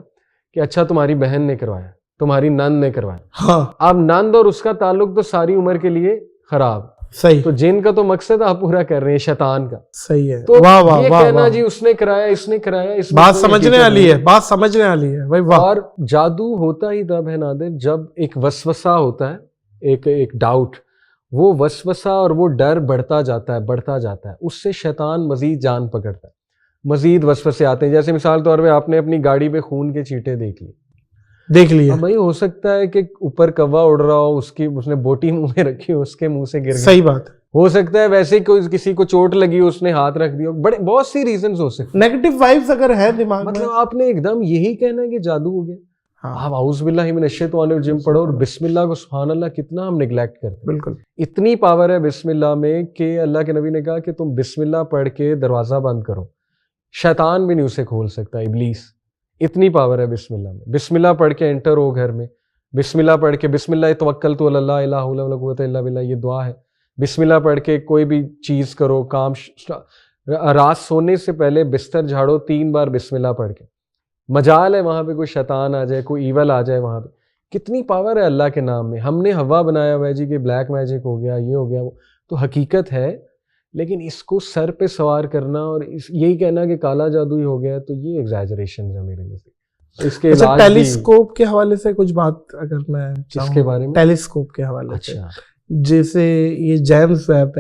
کہ اچھا تمہاری بہن نے کروایا, تمہاری نند نے کروایا. ہاں, اب نند اور اس کا تعلق تو ساری عمر کے لیے خراب. صحیح. تو جن کا تو مقصد آپ پورا کر رہے ہیں شیطان کا. صحیح ہے. تو یہ کہنا جی اس نے کرایا, اس نے کرایا, اس بات سمجھنے والی ہے, بات سمجھنے والی ہے بھائی. اور جادو ہوتا ہی تب ہے نادر جب ایک وسوسہ ہوتا ہے, ایک ڈاؤٹ. وہ وسوسہ اور وہ ڈر بڑھتا جاتا ہے, اس سے شیطان مزید جان پکڑتا ہے, مزید وسوسے آتے ہیں. جیسے مثال طور پہ آپ نے اپنی گاڑی پہ خون کے چیٹے دیکھ لیے. اب بھائی ہو سکتا ہے کہ اوپر کوا اڑ رہا ہو, اس نے بوٹی منہ میں رکھی ہو, اس کے منہ سے گر گئی. صحیح بات. ہو سکتا ہے ویسے کوئی کسی کو چوٹ لگی ہو, اس نے ہاتھ رکھ دیا, بہت سی ریزنز ہو سکتے. نیگیٹو وائبز اگر ہے دماغ میں, مطلب آپ نے ایک دم یہی کہنا ہے کہ جادو ہو گیا. آپ اعوذ باللہ من الشیطان الرجیم پڑھو, اور بسم اللہ کو سبحان اللہ کتنا ہم نگلیکٹ کرتے ہیں. بالکل. اتنی پاور ہے بسم اللہ میں کہ اللہ کے نبی نے کہا کہ تم بسم اللہ پڑھ کے دروازہ بند کرو, شیطان بھی نہیں اسے کھول سکتا, ابلیس. اتنی پاور ہے بسم اللہ میں. بسم اللہ پڑھ کے انٹر ہو گھر میں, بسم اللہ پڑھ کے, بسم اللہ توکلت علی اللہ لا حول ولا قوۃ الا باللہ, یہ دعا ہے. بسم اللہ پڑھ کے کوئی بھی چیز کرو, کام. رات سونے سے پہلے بستر جھاڑو 3 بار بسم اللہ پڑھ کے. مجال ہے وہاں پہ کوئی شیطان آ جائے, کوئی ایول آ جائے وہاں پہ. کتنی پاور ہے اللہ کے نام میں. ہم نے ہوا بنایا ہوا ہے جی کہ بلیک میجک ہو گیا, یہ ہو گیا, وہ تو حقیقت ہے, لیکن اس کو سر پہ سوار کرنا اور یہی کہنا کہ کالا جادو ہی ہو گیا, تو یہ ایگزیجریشن ہے میرے نزدیک. اس کے علاج ٹیلیسکوپ کے حوالے سے کچھ بات اگر میں اس کے بارے میں, ٹیلیسکوپ کے حوالے سے, جیسے یہ جیمز ویب,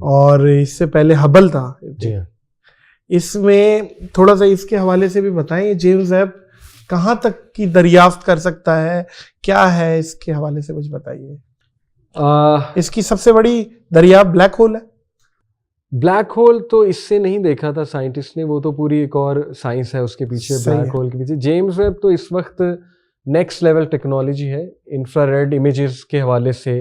اور اس سے پہلے ہبل تھا. جی ہاں, اس میں تھوڑا سا اس کے حوالے سے بھی بتائیں, یہ جیمز ویب کہاں تک کی دریافت کر سکتا ہے, کیا ہے, اس کے حوالے سے کچھ بتائیے. اس کی سب سے بڑی دریافت بلیک ہول ہے. بلیک ہول تو اس سے نہیں دیکھا تھا سائنٹسٹ نے, وہ تو پوری ایک اور سائنس ہے اس کے پیچھے, بلیک ہول کے پیچھے. جیمز ویب تو اس وقت نیکسٹ لیول ٹیکنالوجی ہے, انفراریڈ امیجز کے حوالے سے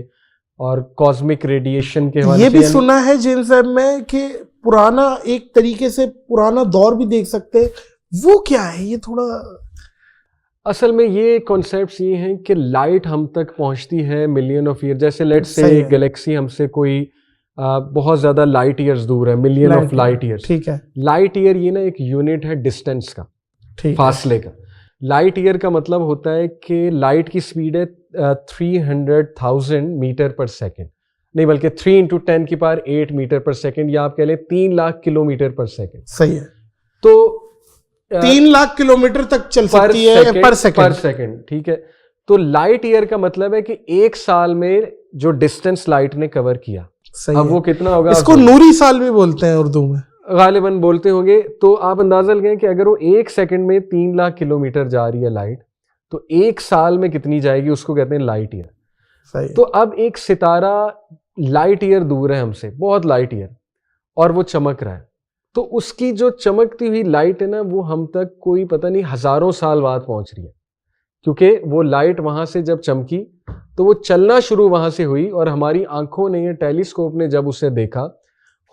اور کاسمک ریڈیشن کے حوالے سے. یہ بھی سنا ہے جیمز ویب میں کہ پرانا, ایک طریقے سے پرانا دور بھی دیکھ سکتے, وہ کیا ہے یہ تھوڑا اصل میں یہ کانسیپٹس یہ ہیں کہ لائٹ ہم تک پہنچتی ہے ملین آف ایئر. جیسے لیٹس سے ایک گلیکسی ہم سے کوئی بہت زیادہ لائٹ ایئرز دور ہے, ملین آف لائٹ ایئرز. ٹھیک ہے, لائٹ ایئر یہ نا ایک یونٹ ہے ڈسٹینس کا, فاصلے کا. لائٹ ایئر کا مطلب ہوتا ہے کہ لائٹ کی سپیڈ ہے 300,000 میٹر پر سیکنڈ, نہیں بلکہ 3 × 10⁸ میٹر پر سیکنڈ, یا آپ کہہ لیں 3 لاکھ کلو میٹر پر سیکنڈ. صحیح ہے. تو 3 لاکھ کلومیٹر تک چل سکتی ہے پر سیکنڈ. ٹھیک ہے. تو لائٹ ایئر کا مطلب ہے کہ ایک سال میں جو ڈسٹینس لائٹ نے کور کیا, اب وہ کتنا ہوگا. اس کو نوری سال بھی بولتے ہیں اردو میں, غالباً بولتے ہوں گے. تو آپ اندازہ لگائیں کہ اگر وہ ایک سیکنڈ میں 3 لاکھ کلو میٹر جا رہی ہے لائٹ, تو ایک سال میں کتنی جائے گی, اس کو کہتے ہیں لائٹ ایئر. تو اب ایک ستارہ لائٹ ایئر دور ہے ہم سے, بہت لائٹ ایئر, اور وہ چمک رہا ہے. تو اس کی جو چمکتی ہوئی لائٹ ہے نا, وہ ہم تک کوئی پتہ نہیں ہزاروں سال بعد پہنچ رہی ہے, کیونکہ وہ لائٹ وہاں سے جب چمکی تو وہ چلنا شروع وہاں سے ہوئی, اور ہماری آنکھوں نے, ٹیلیسکوپ نے جب اسے دیکھا,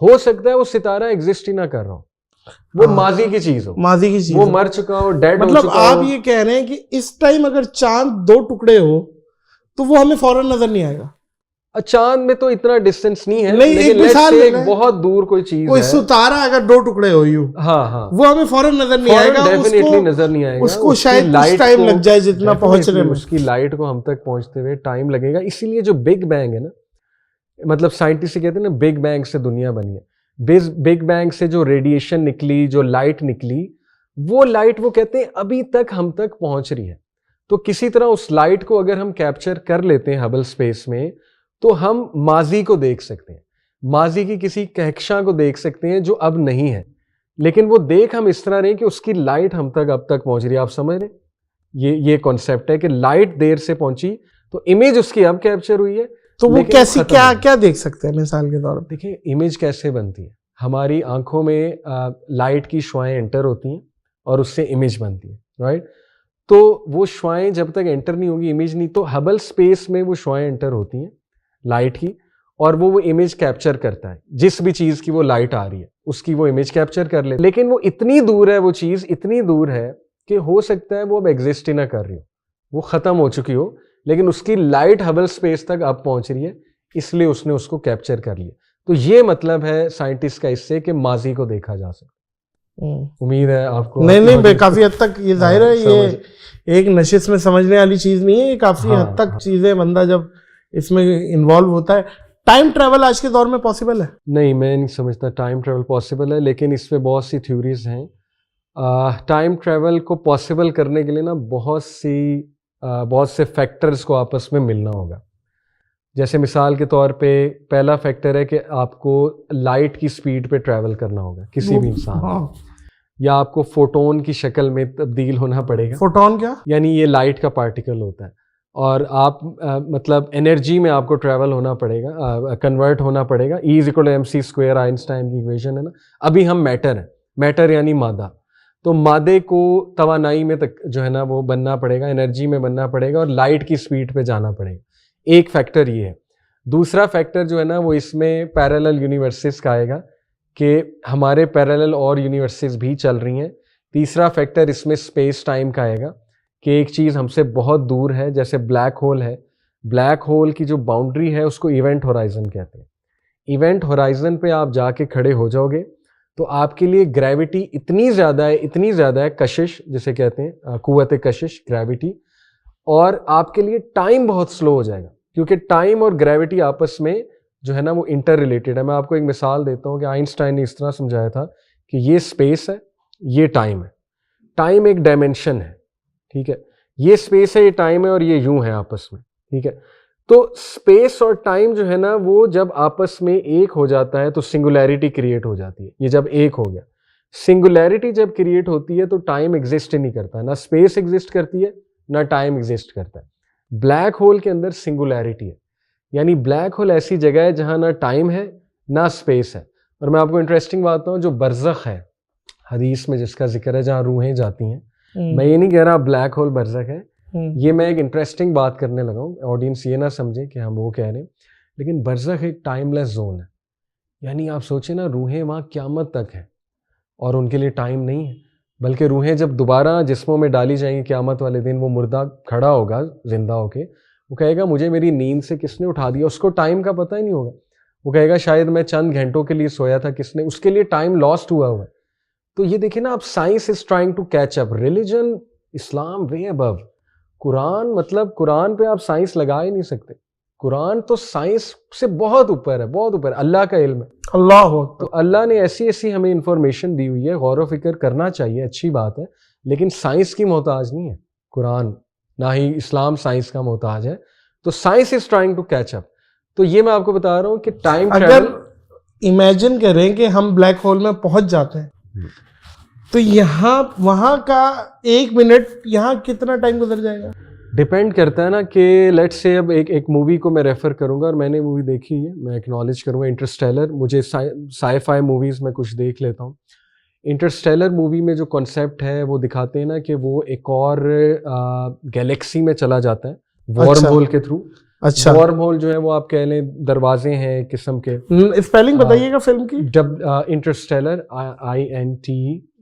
ہو سکتا ہے وہ ستارہ ایگزسٹ ہی نہ کر رہا ہو, وہ ماضی کی چیز ہو, ماضی کی چیز, وہ مر چکا ہو, ڈیڈ ہو چکا ہو. مطلب آپ یہ کہہ رہے ہیں کہ اس ٹائم اگر چاند 2 ٹکڑے ہو تو وہ ہمیں فوراً نظر نہیں آئے گا. چاند میں تو اتنا ڈسٹینس نہیں ہے, ایک مثال ایک بہت دور کوئی چیز کوئی ستارہ اگر 2 ٹکڑے ہوئی ہو, ہاں وہ ہمیں فوراً نظر نہیں آئے گا, ڈیفینیٹلی نظر نہیں آئے گا. اس کو شاید کچھ ٹائم لگ جائے جتنا پہنچنے میں, اس کی لائٹ کو ہم تک پہنچتے ہوئے ٹائم لگے گا. اسی لیے جو بگ بینگ ہے نا, مطلب سائنٹسٹ کہتے ہیں نا بگ بینگ سے دنیا بنی ہے. بگ بینگ سے جو ریڈیشن نکلی, جو لائٹ نکلی, وہ لائٹ وہ کہتے ہیں ابھی تک ہم تک پہنچ رہی ہے. تو کسی طرح اس لائٹ کو اگر ہم کیپچر کر لیتے ہیں ہبل اسپیس میں, تو ہم ماضی کو دیکھ سکتے ہیں, ماضی کی کسی کہکشاں کو دیکھ سکتے ہیں جو اب نہیں ہے, لیکن وہ دیکھ ہم اس طرح رہے کہ اس کی لائٹ ہم تک اب تک پہنچ رہی ہے. آپ سمجھ رہے, یہ کانسیپٹ ہے کہ لائٹ دیر سے پہنچی تو امیج اس کی اب کیپچر ہوئی ہے. تو وہ کیسی کیا دیکھ سکتے ہیں مثال کے طور پر؟ دیکھیں امیج کیسے بنتی ہے. ہماری آنکھوں میں لائٹ کی شعائیں انٹر ہوتی ہیں اور اس سے امیج بنتی ہے, رائٹ. تو وہ شعائیں جب تک انٹر نہیں ہوگی امیج نہیں. تو ہبل اسپیس میں وہ شعائیں انٹر ہوتی ہیں لائٹ کی, اور وہ امیج کیپچر کرتا ہے. جس بھی چیز کی وہ لائٹ آ رہی ہے اس کی وہ امیج کیپچر کر لے. لیکن وہ اتنی دور ہے, وہ چیز اتنی دور ہے کہ ہو سکتا ہے وہ اب ایگزسٹ ہی نہ کر رہی ہو, وہ ختم ہو چکی ہو, لیکن اس کی لائٹ ہبل اسپیس تک اب پہنچ رہی ہے, اس لیے اس نے اس کو کیپچر کر لیا. تو یہ مطلب ہے سائنٹسٹ کا اس سے کہ ماضی کو دیکھا جا سکتا. امید ہے آپ کو. نہیں کافی حد تک یہ ظاہر ہے, یہ ایک نشست میں سمجھنے والی چیز نہیں ہے, یہ کافی حد تک چیزیں بندہ جب اس میں انوالو ہوتا ہے. ٹائم ٹریول آج کے دور میں پاسبل ہے؟ نہیں, میں نہیں سمجھتا ٹائم ٹریول پاسبل ہے, لیکن اس پہ بہت سی تھیوریز ہیں. ٹائم ٹریول کو پاسبل کرنے کے لیے نا بہت سے فیکٹرز کو آپس میں ملنا ہوگا. جیسے مثال کے طور پہ پہلا فیکٹر ہے کہ آپ کو لائٹ کی سپیڈ پہ ٹریول کرنا ہوگا کسی بھی انسان, یا آپ کو فوٹون کی شکل میں تبدیل ہونا پڑے گا. فوٹون کیا؟ یعنی یہ لائٹ کا پارٹیکل ہوتا ہے, اور آپ مطلب انرجی میں آپ کو ٹریول ہونا پڑے گا, کنورٹ ہونا پڑے گا. E=mc², آئنسٹائن کی ایکویشن ہے نا. ابھی ہم میٹر ہیں, میٹر یعنی مادہ, تو مادے کو توانائی میں جو ہے نا وہ بننا پڑے گا, انرجی میں بننا پڑے گا, اور لائٹ کی سپیڈ پہ جانا پڑے گا. ایک فیکٹر یہ ہے. دوسرا فیکٹر جو ہے نا وہ اس میں پیرالل یونیورسز کا آئے گا کہ ہمارے پیرالل اور یونیورسز بھی چل رہی ہیں. تیسرا فیکٹر اس میں اسپیس ٹائم کا آئے گا کہ ایک چیز ہم سے بہت دور ہے, جیسے بلیک ہول ہے. بلیک ہول کی جو باؤنڈری ہے اس کو ایونٹ ہورائزن کہتے ہیں. ایونٹ ہورائزن پہ آپ جا کے کھڑے ہو جاؤ گے تو آپ کے لیے گریوٹی اتنی زیادہ ہے, کشش جسے کہتے ہیں, قوت کشش, گریوٹی, اور آپ کے لیے ٹائم بہت سلو ہو جائے گا, کیونکہ ٹائم اور گریوٹی آپس میں جو ہے نا وہ انٹر ریلیٹڈ ہے. میں آپ کو ایک مثال دیتا ہوں کہ آئنسٹائن نے اس طرح سمجھایا تھا کہ یہ اسپیس ہے, یہ ٹائم ہے. ٹائم ایک ڈائمینشن ہے, ٹھیک ہے, یہ اسپیس ہے, یہ ٹائم ہے, اور یہ یوں ہے آپس میں, ٹھیک ہے. تو اسپیس اور ٹائم جو ہے نا وہ جب آپس میں ایک ہو جاتا ہے تو سنگولیرٹی کریٹ ہو جاتی ہے. یہ جب ایک ہو گیا, سنگولیرٹی جب کریٹ ہوتی ہے تو ٹائم ایگزسٹ ہی نہیں کرتا, نہ اسپیس ایگزسٹ کرتی ہے نہ ٹائم ایگزسٹ کرتا ہے. بلیک ہول کے اندر سنگولیرٹی ہے, یعنی بلیک ہول ایسی جگہ ہے جہاں نہ ٹائم ہے نہ اسپیس ہے. اور میں آپ کو انٹرسٹنگ بات بتاؤں, جو برزخ ہے حدیث میں جس کا ذکر ہے, جہاں روحیں جاتی ہیں, میں یہ نہیں کہہ رہا بلیک ہول برزخ ہے, یہ میں ایک انٹرسٹنگ بات کرنے لگا ہوں, آڈینس یہ نہ سمجھے کہ ہم وہ کہہ رہے ہیں, لیکن برزخ ایک ٹائم لیس زون ہے. یعنی آپ سوچیں نا, روحیں وہاں قیامت تک ہیں اور ان کے لیے ٹائم نہیں ہے. بلکہ روحیں جب دوبارہ جسموں میں ڈالی جائیں گی قیامت والے دن، وہ مردہ کھڑا ہوگا زندہ ہو کے، وہ کہے گا مجھے میری نیند سے کس نے اٹھا دیا. اس کو ٹائم کا پتہ ہی نہیں ہوگا. وہ کہے گا شاید میں چند گھنٹوں کے لیے سویا تھا، کس نے، اس کے لیے ٹائم لاسٹ ہوا ہوا ہے. تو یہ دیکھیں نا آپ، science is trying to catch up. Religion, Islam way above. قرآن، مطلب قرآن پہ آپ سائنس لگا ہی نہیں سکتے. قرآن تو سائنس سے بہت اوپر ہے، بہت اوپر. اللہ کا علم ہے. اللہ ہو تو اللہ نے ایسی ایسی ہمیں انفارمیشن دی ہوئی ہے، غور و فکر کرنا چاہیے، اچھی بات ہے، لیکن سائنس کی محتاج نہیں ہے قرآن، نہ ہی اسلام سائنس کا محتاج ہے. تو science is trying to catch up. تو یہ میں آپ کو بتا رہا ہوں کہ ٹائم اگر امیجن کریں کہ ہم بلیک ہول میں پہنچ جاتے ہیں تو یہاں وہاں کا 1 منٹ یہاں کتنا ٹائم گزر جائے گا؟ ڈپینڈ کرتا ہے نا کہ لیٹس سے اب ایک مووی کو میں ریفر کروں گا، اور میں نے مووی دیکھی ہے، میں ایکنالج کروں گا، انٹرسٹیلر. مجھے سائی فائی موویز میں کچھ دیکھ لیتا ہوں. انٹرسٹیلر مووی میں جو کنسیپٹ ہے وہ دکھاتے ہیں نا کہ وہ ایک اور گیلیکسی میں چلا جاتا ہے وارم ہول کے تھرو. اچھا، وارم ہول جو ہے وہ آپ کہہ لیں دروازے ہیں ایک قسم کے. اسپیلنگ بتائیے گا فلم کی. Interstellar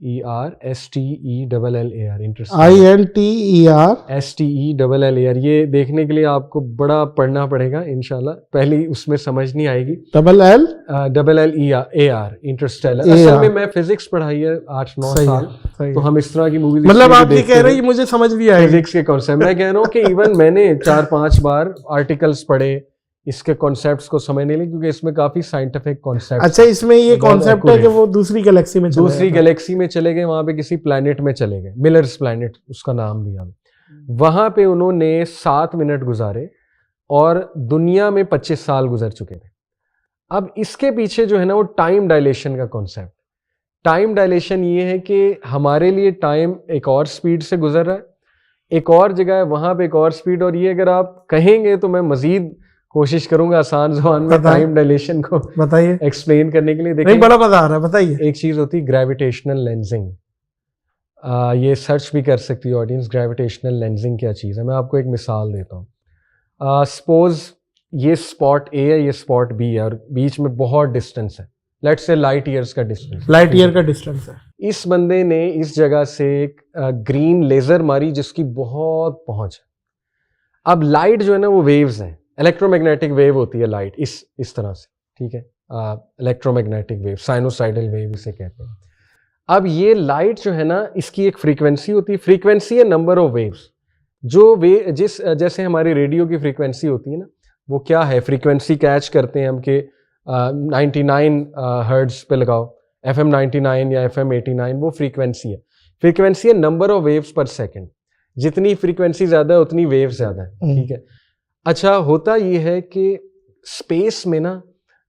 INTERSTELLAR INTERSTELLAR. یہ دیکھنے کے لیے آپ کو بڑا پڑھنا پڑے گا انشاءاللہ، پہلی اس میں سمجھ نہیں آئے گی. LLEAR interstellar. اصل میں میں فزکس پڑھائی ہے 8-9 سال، تو ہم اس طرح کی موویز، مطلب آپ یہ کہہ رہے ہیں مجھے سمجھ بھی آئے فزکس کے کانسیپٹ. میں کہہ رہا ہوں کہ ایون میں نے 4-5 بار آرٹیکلس پڑھے اس کے کانسیپٹس کو سمجھنے لیں، کیونکہ اس میں کافی سائنٹیفک کانسیپٹ. اچھا، اس میں یہ کانسیپٹ ہے کہ وہ دوسری گیلیکسی میں چلے گئے، وہاں پہ کسی پلانٹ میں چلے گئے، ملرز پلانٹ اس کا نام دیا. وہاں پہ انہوں نے 7 منٹ گزارے اور دنیا میں 25 سال گزر چکے تھے. اب اس کے پیچھے جو ہے نا وہ ٹائم ڈائلیشن کا کانسیپٹ. ٹائم ڈائلیشن یہ ہے کہ ہمارے لیے ٹائم ایک اور سپیڈ سے گزر رہا ہے، ایک اور جگہ ہے وہاں پہ ایک اور سپیڈ. اور یہ اگر آپ کہیں گے تو میں مزید کوشش کروں گا آسان زبان میں ٹائم ڈائلیشن کو بتائیے ایکسپلین کرنے کے لیے. دیکھیں بڑا مزہ آ رہا ہے، بتائیے. ایک چیز ہوتی ہے گریویٹیشنل لینزنگ. یہ سرچ بھی کر سکتی ہے آڈینس، گریویٹیشنل لینزنگ کیا چیز ہے. میں آپ کو ایک مثال دیتا ہوں. سپوز یہ اسپاٹ اے ہے، یہ اسپاٹ بی ہے، اور بیچ میں بہت ڈسٹینس ہے، لیٹس سے لائٹ ایئرس کا ڈسٹینس. لائٹ ایئر کا ڈسٹینس ہے. اس بندے نے اس جگہ سے ایک گرین لیزر ماری جس کی بہت پہنچ ہے. اب لائٹ جو ہے نا وہ ویوز ہیں، الیکٹرو میگنیٹک ویو ہوتی ہے لائٹ اس طرح سے، ٹھیک ہے، electro magnetic wave, sinusoidal wave اسے کہتے ہیں. اب یہ لائٹ جو ہے نا اس کی ایک فریکوینسی ہوتی ہے، فریکوینسی ہے نمبر آف ویوز. جو جیسے ہماری ریڈیو کی فریکوینسی ہوتی ہے نا، وہ کیا ہے، فریکوینسی کیچ کرتے ہیں ہم کہ 99 ہرٹز پہ لگاؤ، FM 99 یا FM 89، وہ فریکوینسی ہے. فریکوینسی ہے number of waves per second. جتنی فریکوینسی زیادہ ہے اتنی ویو زیادہ ہے، ٹھیک ہے. اچھا، ہوتا یہ ہے کہ اسپیس میں نا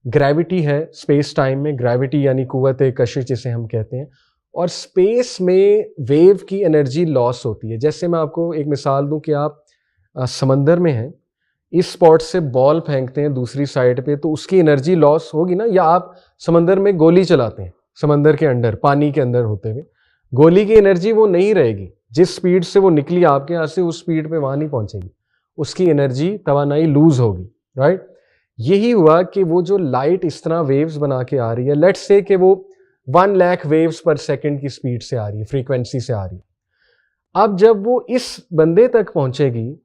گریوٹی ہے، اسپیس ٹائم میں گریوٹی یعنی قوت کشش جسے ہم کہتے ہیں، اور اسپیس میں ویو کی انرجی لاس ہوتی ہے. جیسے میں آپ کو ایک مثال دوں کہ آپ سمندر میں ہیں، اس اسپاٹ سے بال پھینکتے ہیں دوسری سائڈ پہ تو اس کی انرجی لاس ہوگی نا. یا آپ سمندر میں گولی چلاتے ہیں، سمندر کے اندر، پانی کے اندر ہوتے ہوئے، گولی کی انرجی وہ نہیں رہے گی. جس سپیڈ سے وہ نکلی آپ کے یہاں سے، اس سپیڈ پہ وہاں نہیں پہنچے گی، اس کی انرجی توانائی لوز ہوگی، رائٹ. یہی ہوا کہ وہ جو لائٹ اس طرح ویوز بنا کے آ رہی ہے، لیٹس سے کہ وہ 1 لاکھ ویوز پر سیکنڈ کی سپیڈ سے آ رہی ہے، فریکوینسی سے آ رہی ہے. اب جب وہ اس بندے تک پہنچے گی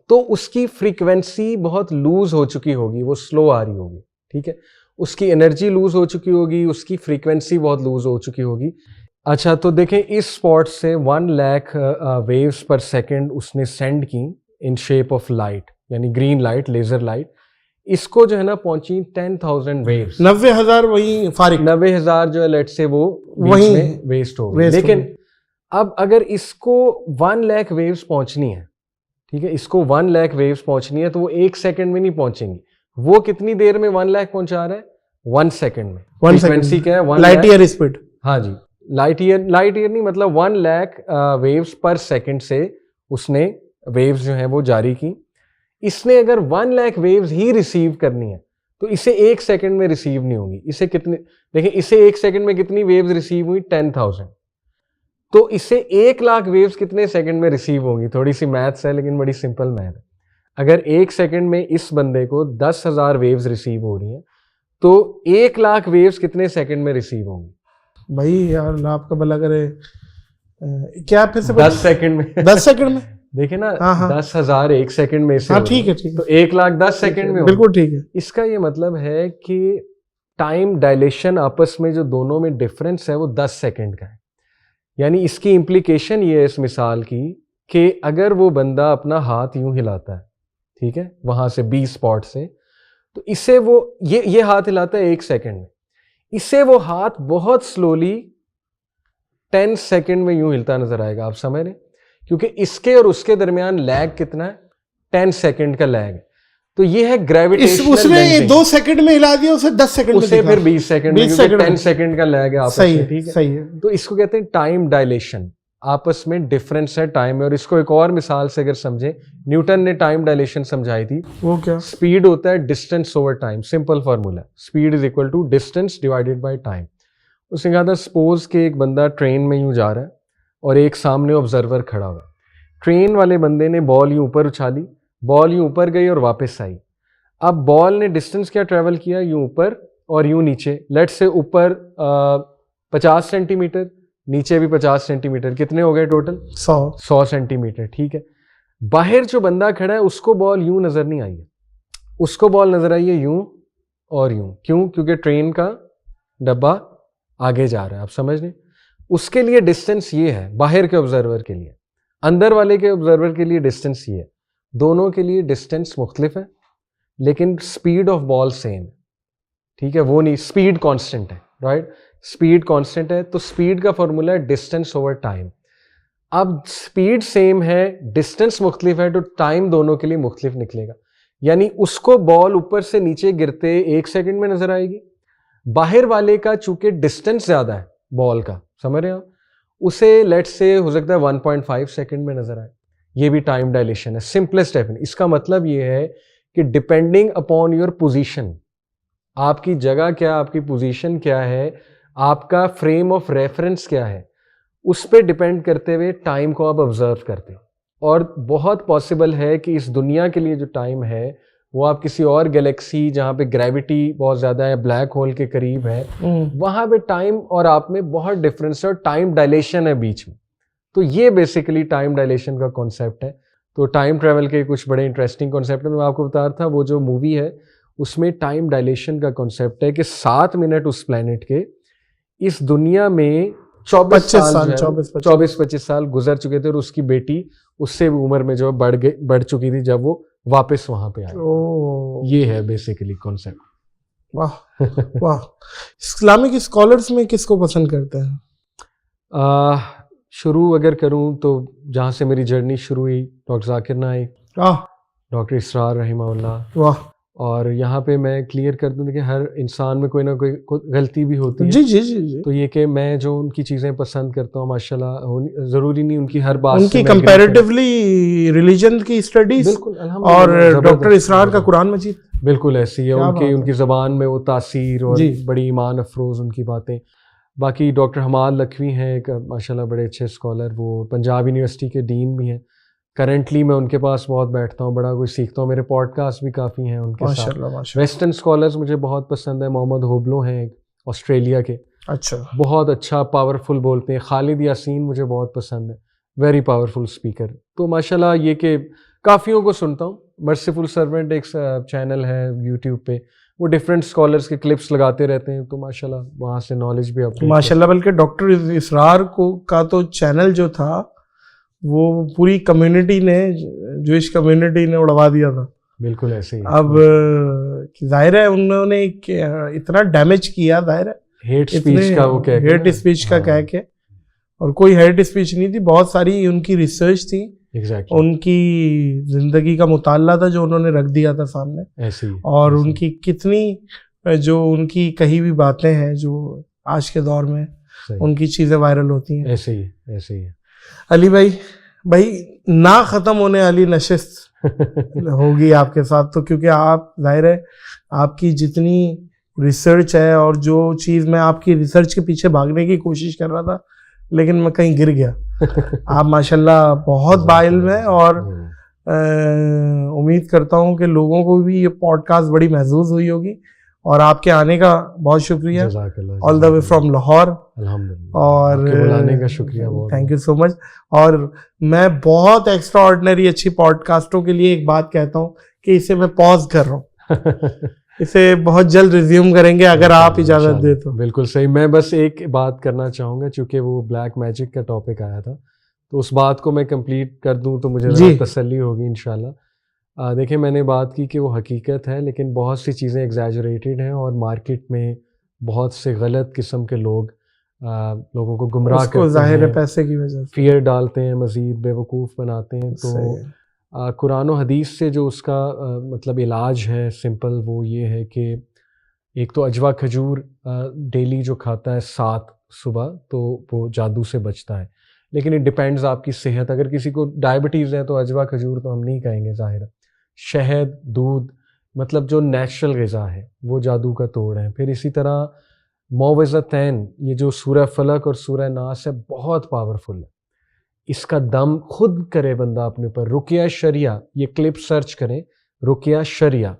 تو اس کی فریکوینسی بہت لوز ہو چکی ہوگی، وہ سلو آ رہی ہوگی، ٹھیک ہے. اس کی انرجی لوز ہو چکی ہوگی، اس کی فریکوینسی بہت لوز ہو چکی ہوگی. اچھا، تو دیکھیں اس اسپاٹ سے 1 لاکھ ویوز پر سیکنڈ اس نے سینڈ کی ان شیپ آف لائٹ، یعنی گرین لائٹ، لیزر لائٹ. اس کو جو ہے نا پہنچی 10,000 ویوز، 90,000 وہی فارغ، 90,000 جو ہے لیٹ سے وہ وہیں ویسٹ ہو گئی. لیکن اب اگر اس کو 1 لاکھ ویوز پہنچنی ہے، ٹھیک ہے، اس کو 1 لاکھ ویوز پہنچنی ہے تو وہ 1 سیکنڈ میں نہیں پہنچیں گی. وہ کتنی دیر میں 1 لاکھ پہنچا رہا ہے؟ 1 سیکنڈ میں. فریکوینسی کیا ہے؟ Light year speed. ہاں جی، لائٹ ایئر نہیں، مطلب 1 لاکھ ویوز پر سیکنڈ سے اس نے ویوز جو ہیں وہ جاری کی. اس نے اگر 1 لاکھ ویوز ہی ریسیو کرنی ہے تو اسے 1 سیکنڈ میں ریسیو نہیں ہوگی. اسے کتنے، دیکھیں اسے 1 سیکنڈ میں کتنی ویوز ریسیو ہوئی؟ 10,000. تو اسے 1 لاکھ ویوز کتنے سیکنڈ میں ریسیو ہوگی؟ تھوڑی سی میتھس ہے لیکن بڑی سمپل میتھ ہے. اگر 1 سیکنڈ میں اس بندے کو 10,000 ویوز ریسیو ہو رہی ہیں تو 1 لاکھ ویوز کتنے سیکنڈ میں ریسیو ہوں گی؟ بھائی یار اللہ آپ کا بھلا کرے، کیا پھر سے 10 سیکنڈ میں 10 سیکنڈ میں دیکھیں نا 10,000 ایک سیکنڈ میں سے ٹھیک ہے تو 1,10,000 سیکنڈ میں بالکل ٹھیک ہے. اس کا یہ مطلب ہے کہ ٹائم ڈائلیشن آپس میں جو دونوں میں ڈفرینس ہے وہ 10 سیکنڈ کا ہے. یعنی اس کی امپلیکیشن یہ ہے اس مثال کی کہ اگر وہ بندہ اپنا ہاتھ یوں ہلاتا ہے, ٹھیک ہے, وہاں سے B اسپاٹ سے, تو اسے وہ یہ ہاتھ ہلاتا ہے 1 سیکنڈ میں, اسے وہ ہاتھ بہت سلولی 10 سیکنڈ میں یوں ہلتا نظر آئے گا. آپ سمجھ رہے ہیں, کیونکہ اس کے اور اس کے درمیان لیگ کتنا ہے, 10 سیکنڈ کا لیگ. تو یہ ہے گریویٹیشنل. اس نے 2 سیکنڈ میں ہلا دیا, اسے 10 سیکنڈ اسے پھر 20 سیکنڈ میں, 10 سیکنڈ کا لیگ ہے آپس میں, ٹھیک ہے. صحیح ہے. تو اس کو کہتے ہیں ٹائم ڈائلیشن, آپس میں ڈفرینس ہے ٹائم میں. اور اس کو ایک اور مثال سے اگر سمجھیں, نیوٹن نے ٹائم ڈائلیشن سمجھائی تھی. وہ کیا؟ اسپیڈ ہوتا ہے distance over time. Simple formula, speed is equal to distance divided by time. اس نے کہا تھا سپوز کہ ایک بندہ ٹرین میں یوں جا رہا ہے اور ایک سامنے آبزرور کھڑا ہوا. ٹرین والے بندے نے بال یوں اوپر اچھالی, بال یوں اوپر گئی اور واپس آئی. اب بال نے ڈسٹینس کیا ٹریول کیا, یوں اوپر اور یوں نیچے. لیٹ سے اوپر 50 سینٹی میٹر, نیچے بھی 50 سینٹی میٹر, کتنے ہو گئے ٹوٹل 100 سینٹی میٹر, ٹھیک ہے. باہر جو بندہ کھڑا ہے اس کو بال یوں نظر نہیں آئی ہے, اس کو بال نظر آئی ہے یوں اور یوں. کیوں؟ کیونکہ ٹرین کا ڈبہ آگے جا رہا ہے. آپ سمجھ لیں, اس کے لیے ڈسٹینس یہ ہے باہر کے آبزرور کے لیے, اندر والے کے آبزرور کے لیے ڈسٹینس یہ ہے. دونوں کے لیے ڈسٹینس مختلف ہے لیکن اسپیڈ آف بال سیم ہے, ٹھیک ہے. وہ نہیں, اسپیڈ کانسٹنٹ ہے, رائٹ, اسپیڈ کانسٹنٹ ہے. تو اسپیڈ کا فارمولا ہے ڈسٹینس اوور ٹائم. اب اسپیڈ سیم ہے, ڈسٹینس مختلف ہے, تو ٹائم دونوں کے لیے مختلف نکلے گا. یعنی اس کو بال اوپر سے نیچے گرتے 1 سیکنڈ میں نظر آئے گی, باہر والے کا چونکہ ڈسٹینس زیادہ ہے بال کا, سمجھ رہے ہیں آپ, اسے لیٹ سے ہو سکتا ہے 1.5 سیکنڈ میں نظر آئے. یہ بھی ٹائم ڈائلیشن ہے, سمپلسٹ ڈیفینیشن. اس کا مطلب یہ ہے کہ ڈپینڈنگ اپون یور پوزیشن, آپ کی جگہ کیا, آپ کی پوزیشن کیا ہے, آپ کا فریم آف ریفرنس کیا ہے, اس پہ ڈپینڈ کرتے ہوئے ٹائم کو آپ آبزرو کرتے ہیں. اور بہت پاسبل ہے کہ اس دنیا کے لیے جو ٹائم ہے وہ آپ کسی اور گلیکسی جہاں پہ گریوٹی بہت زیادہ ہے, بلیک ہول کے قریب ہے, وہاں پہ ٹائم اور آپ میں بہت ڈفرینس ہے اور ٹائم ڈائلیشن ہے بیچ میں. تو یہ بیسیکلی ٹائم ڈائلیشن کا کانسیپٹ ہے. تو ٹائم ٹریول کے کچھ بڑے انٹرسٹنگ کانسیپٹ ہیں. میں آپ کو بتا رہا تھا وہ جو مووی ہے اس میں ٹائم ڈائلیشن کا کانسیپٹ ہے کہ 7 منٹ اس پلانٹ کے اس دنیا میں 24-25 سال گزر چکے تھے, اور اس کی بیٹی اس سے بھی عمر میں جو بڑھ چکی تھی جب وہ واپس وہاں پہ آئی. یہ ہے بیسیکلی کانسیپٹ. واہ واہ. اسلامک اسکالرس میں کس کو پسند کرتے ہیں؟ شروع اگر کروں تو جہاں سے میری جرنی شروع ہوئی, ڈاکٹر ذاکر نائک, ڈاکٹر اسرار رحمہ اللہ. واہ. اور یہاں پہ میں کلیئر کر دوں کہ ہر انسان میں کوئی نہ کوئی غلطی بھی ہوتی ہے. جی جی جی. تو یہ کہ میں جو ان کی چیزیں پسند کرتا ہوں ماشاء اللہ, ضروری نہیں ان کی ہر بات ان کی کمپیریٹیولی ریلیجن کی اسٹڈیز, اور ڈاکٹر اسرار کا قرآن مجید بالکل ایسی ہے. ان کی زبان میں وہ تاثیر اور بڑی ایمان افروز ان کی باتیں. باقی ڈاکٹر حماد لکھوی ہیں ایک ماشاء اللہ بڑے اچھے اسکالر, وہ پنجاب یونیورسٹی کے ڈین بھی ہیں. کرنٹلی میں ان کے پاس بہت بیٹھتا ہوں, بڑا کچھ سیکھتا ہوں. میرے پوڈ کاسٹ بھی کافی ہیں ان کے ساتھ. ویسٹرن اسکالرز مجھے بہت پسند ہیں. محمد ہوبلو ہیں ایک آسٹریلیا کے, اچھا, بہت اچھا پاورفل بولتے ہیں. خالد یاسین مجھے بہت پسند ہے, ویری پاورفل اسپیکر. تو ماشاء اللہ یہ کہ کافیوں کو سنتا ہوں. مرسیفل سرونٹ ایک چینل ہے یوٹیوب پہ, وہ ڈفرینٹ اسکالرس کے کلپس لگاتے رہتے ہیں. تو ماشاء اللہ وہاں سے نالج بھی اپڈیٹ ماشاء اللہ. بلکہ ڈاکٹر اسرار کا تو چینل جو تھا وہ پوری کمیونٹی نے, جوئش کمیونٹی نے اڑوا دیا تھا. بالکل ایسے ہی. اب ظاہر ہے انہوں نے اتنا ڈیمیج کیا, ظاہر ہے ہیٹ اسپیچ کا, وہ ہیٹ اسپیچ کا کہہ کے, اور کوئی ہیٹ اسپیچ نہیں تھی. بہت ساری ان کی ریسرچ تھی, ان کی زندگی کا مطالعہ تھا جو انہوں نے رکھ دیا تھا سامنے. اور ان کی کتنی جو ان کی کہی ہوئی باتیں ہیں جو آج کے دور میں ان کی چیزیں وائرل ہوتی ہیں. ایسے ہی ہے. علی بھائی نہ ختم ہونے والی نشست ہوگی آپ کے ساتھ, تو کیونکہ آپ ظاہر ہے آپ کی جتنی ریسرچ ہے, اور جو چیز میں آپ کی ریسرچ کے پیچھے بھاگنے کی کوشش کر رہا تھا لیکن میں کہیں گر گیا. آپ ماشاءاللہ بہت باعلم ہیں, اور امید کرتا ہوں کہ لوگوں کو بھی یہ پوڈ کاسٹ بڑی محظوظ ہوئی ہوگی, اور آپ کے آنے کا بہت شکریہ, آل دا وے فرام لاہور. اور بلانے کا شکریہ, تھینک یو سو مچ. اور میں بہت ایکسٹرا آرڈنری اچھی پوڈ کاسٹوں کے لیے ایک بات کہتا ہوں کہ اسے میں پاز کر رہا ہوں, اسے بہت جلد ریزیوم کریں گے اگر آپ اجازت دیں تو. بالکل صحیح. میں بس ایک بات کرنا چاہوں گا, چونکہ وہ بلیک میجک کا ٹاپک آیا تھا, تو اس بات کو میں کمپلیٹ کر دوں تو مجھے تسلی ہوگی انشاءاللہ. دیکھیں میں نے بات کی کہ وہ حقیقت ہے, لیکن بہت سی چیزیں ایگزیجریٹڈ ہیں, اور مارکیٹ میں بہت سے غلط قسم کے لوگوں کو گمراہ کرتے ہیں, ظاہر ہے پیسے کی وجہ سے فیئر ڈالتے ہیں, مزید بیوقوف بناتے ہیں. تو قرآن و حدیث سے جو اس کا مطلب علاج ہے سمپل, وہ یہ ہے کہ ایک تو اجوا کھجور ڈیلی جو کھاتا ہے 7 صبح, تو وہ جادو سے بچتا ہے. لیکن اٹ ڈپینڈز آپ کی صحت. اگر کسی کو ڈائبٹیز ہے تو اجوا کھجور تو ہم نہیں کہیں گے ظاہر. شہد, دودھ, مطلب جو نیچرل غذا ہے وہ جادو کا توڑ ہے. پھر اسی طرح معوذتین, یہ جو سورہ فلق اور سورہ ناس ہے, بہت پاورفل ہے. اس کا دم خود کرے بندہ اپنے پر. رقیہ شریعہ, یہ کلپ سرچ کریں, رقیہ شریعہ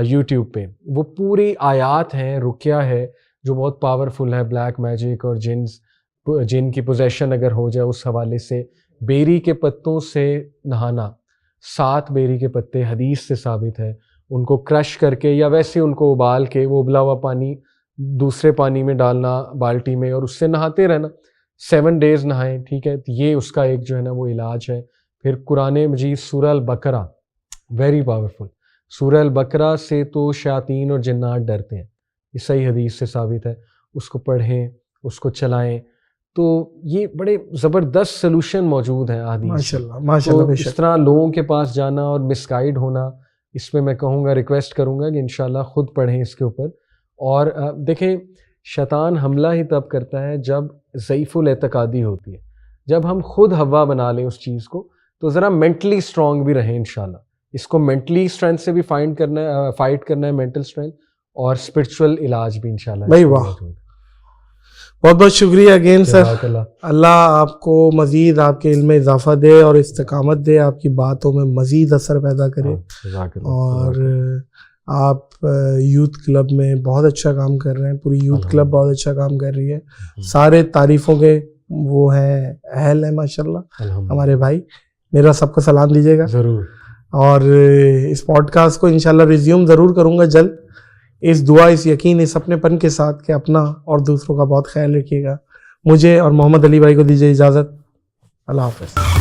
یوٹیوب پہ, وہ پوری آیات ہیں, رقیہ ہے جو بہت پاورفل ہے. بلیک میجک اور جن کی پوزیشن اگر ہو جائے, اس حوالے سے بیری کے پتوں سے نہانا, 7 بیری کے پتے حدیث سے ثابت ہے, ان کو کرش کر کے یا ویسے ان کو ابال کے وہ ابلا ہوا پانی دوسرے پانی میں ڈالنا بالٹی میں, اور اس سے نہاتے رہنا, 7 days نہائیں, ٹھیک ہے. یہ اس کا ایک جو ہے نا وہ علاج ہے. پھر قرآن مجید سورہ البقرہ, ویری پاورفل. سورہ البقرہ سے تو شیاطین اور جنات ڈرتے ہیں, یہ صحیح حدیث سے ثابت ہے. اس کو پڑھیں, اس کو چلائیں, تو یہ بڑے زبردست سلوشن موجود ہیں حدیث. ماشاءاللہ. اس طرح لوگوں کے پاس جانا اور مس گائیڈ ہونا, اس میں کہوں گا, ریکویسٹ کروں گا کہ انشاءاللہ خود پڑھیں اس کے اوپر. اور دیکھیں شیطان حملہ ہی تب کرتا ہے جب ضعیف الاعتقادی ہوتی ہے. جب ہم خود ہوا بنا لیں اس چیز کو, تو ذرا مینٹلی اسٹرانگ بھی رہیں انشاءاللہ. اس کو مینٹلی اسٹرینتھ سے بھی فائٹ کرنا ہے, مینٹل اسٹرینتھ, اور اسپرچول علاج بھی انشاءاللہ. بھائی واہ, بہت بہت شکریہ اگین سر. اللہ آپ کو مزید آپ کے علم میں اضافہ دے اور استقامت دے, آپ کی باتوں میں مزید اثر پیدا کرے. اور آپ یوتھ کلب میں بہت اچھا کام کر رہے ہیں, پوری یوتھ کلب بہت اچھا کام کر رہی ہے, سارے تعریفوں کے وہ ہیں, اہل ہیں ماشاءاللہ ہمارے بھائی. میرا سب کو سلام دیجیے گا ضرور. اور اس پوڈ کاسٹ کو انشاءاللہ ریزیوم ضرور کروں گا جلد, اس دعا, اس یقین, اس اپنے پن کے ساتھ کہ اپنا اور دوسروں کا بہت خیال رکھیے گا. مجھے اور محمد علی بھائی کو دیجیے اجازت. اللہ حافظ.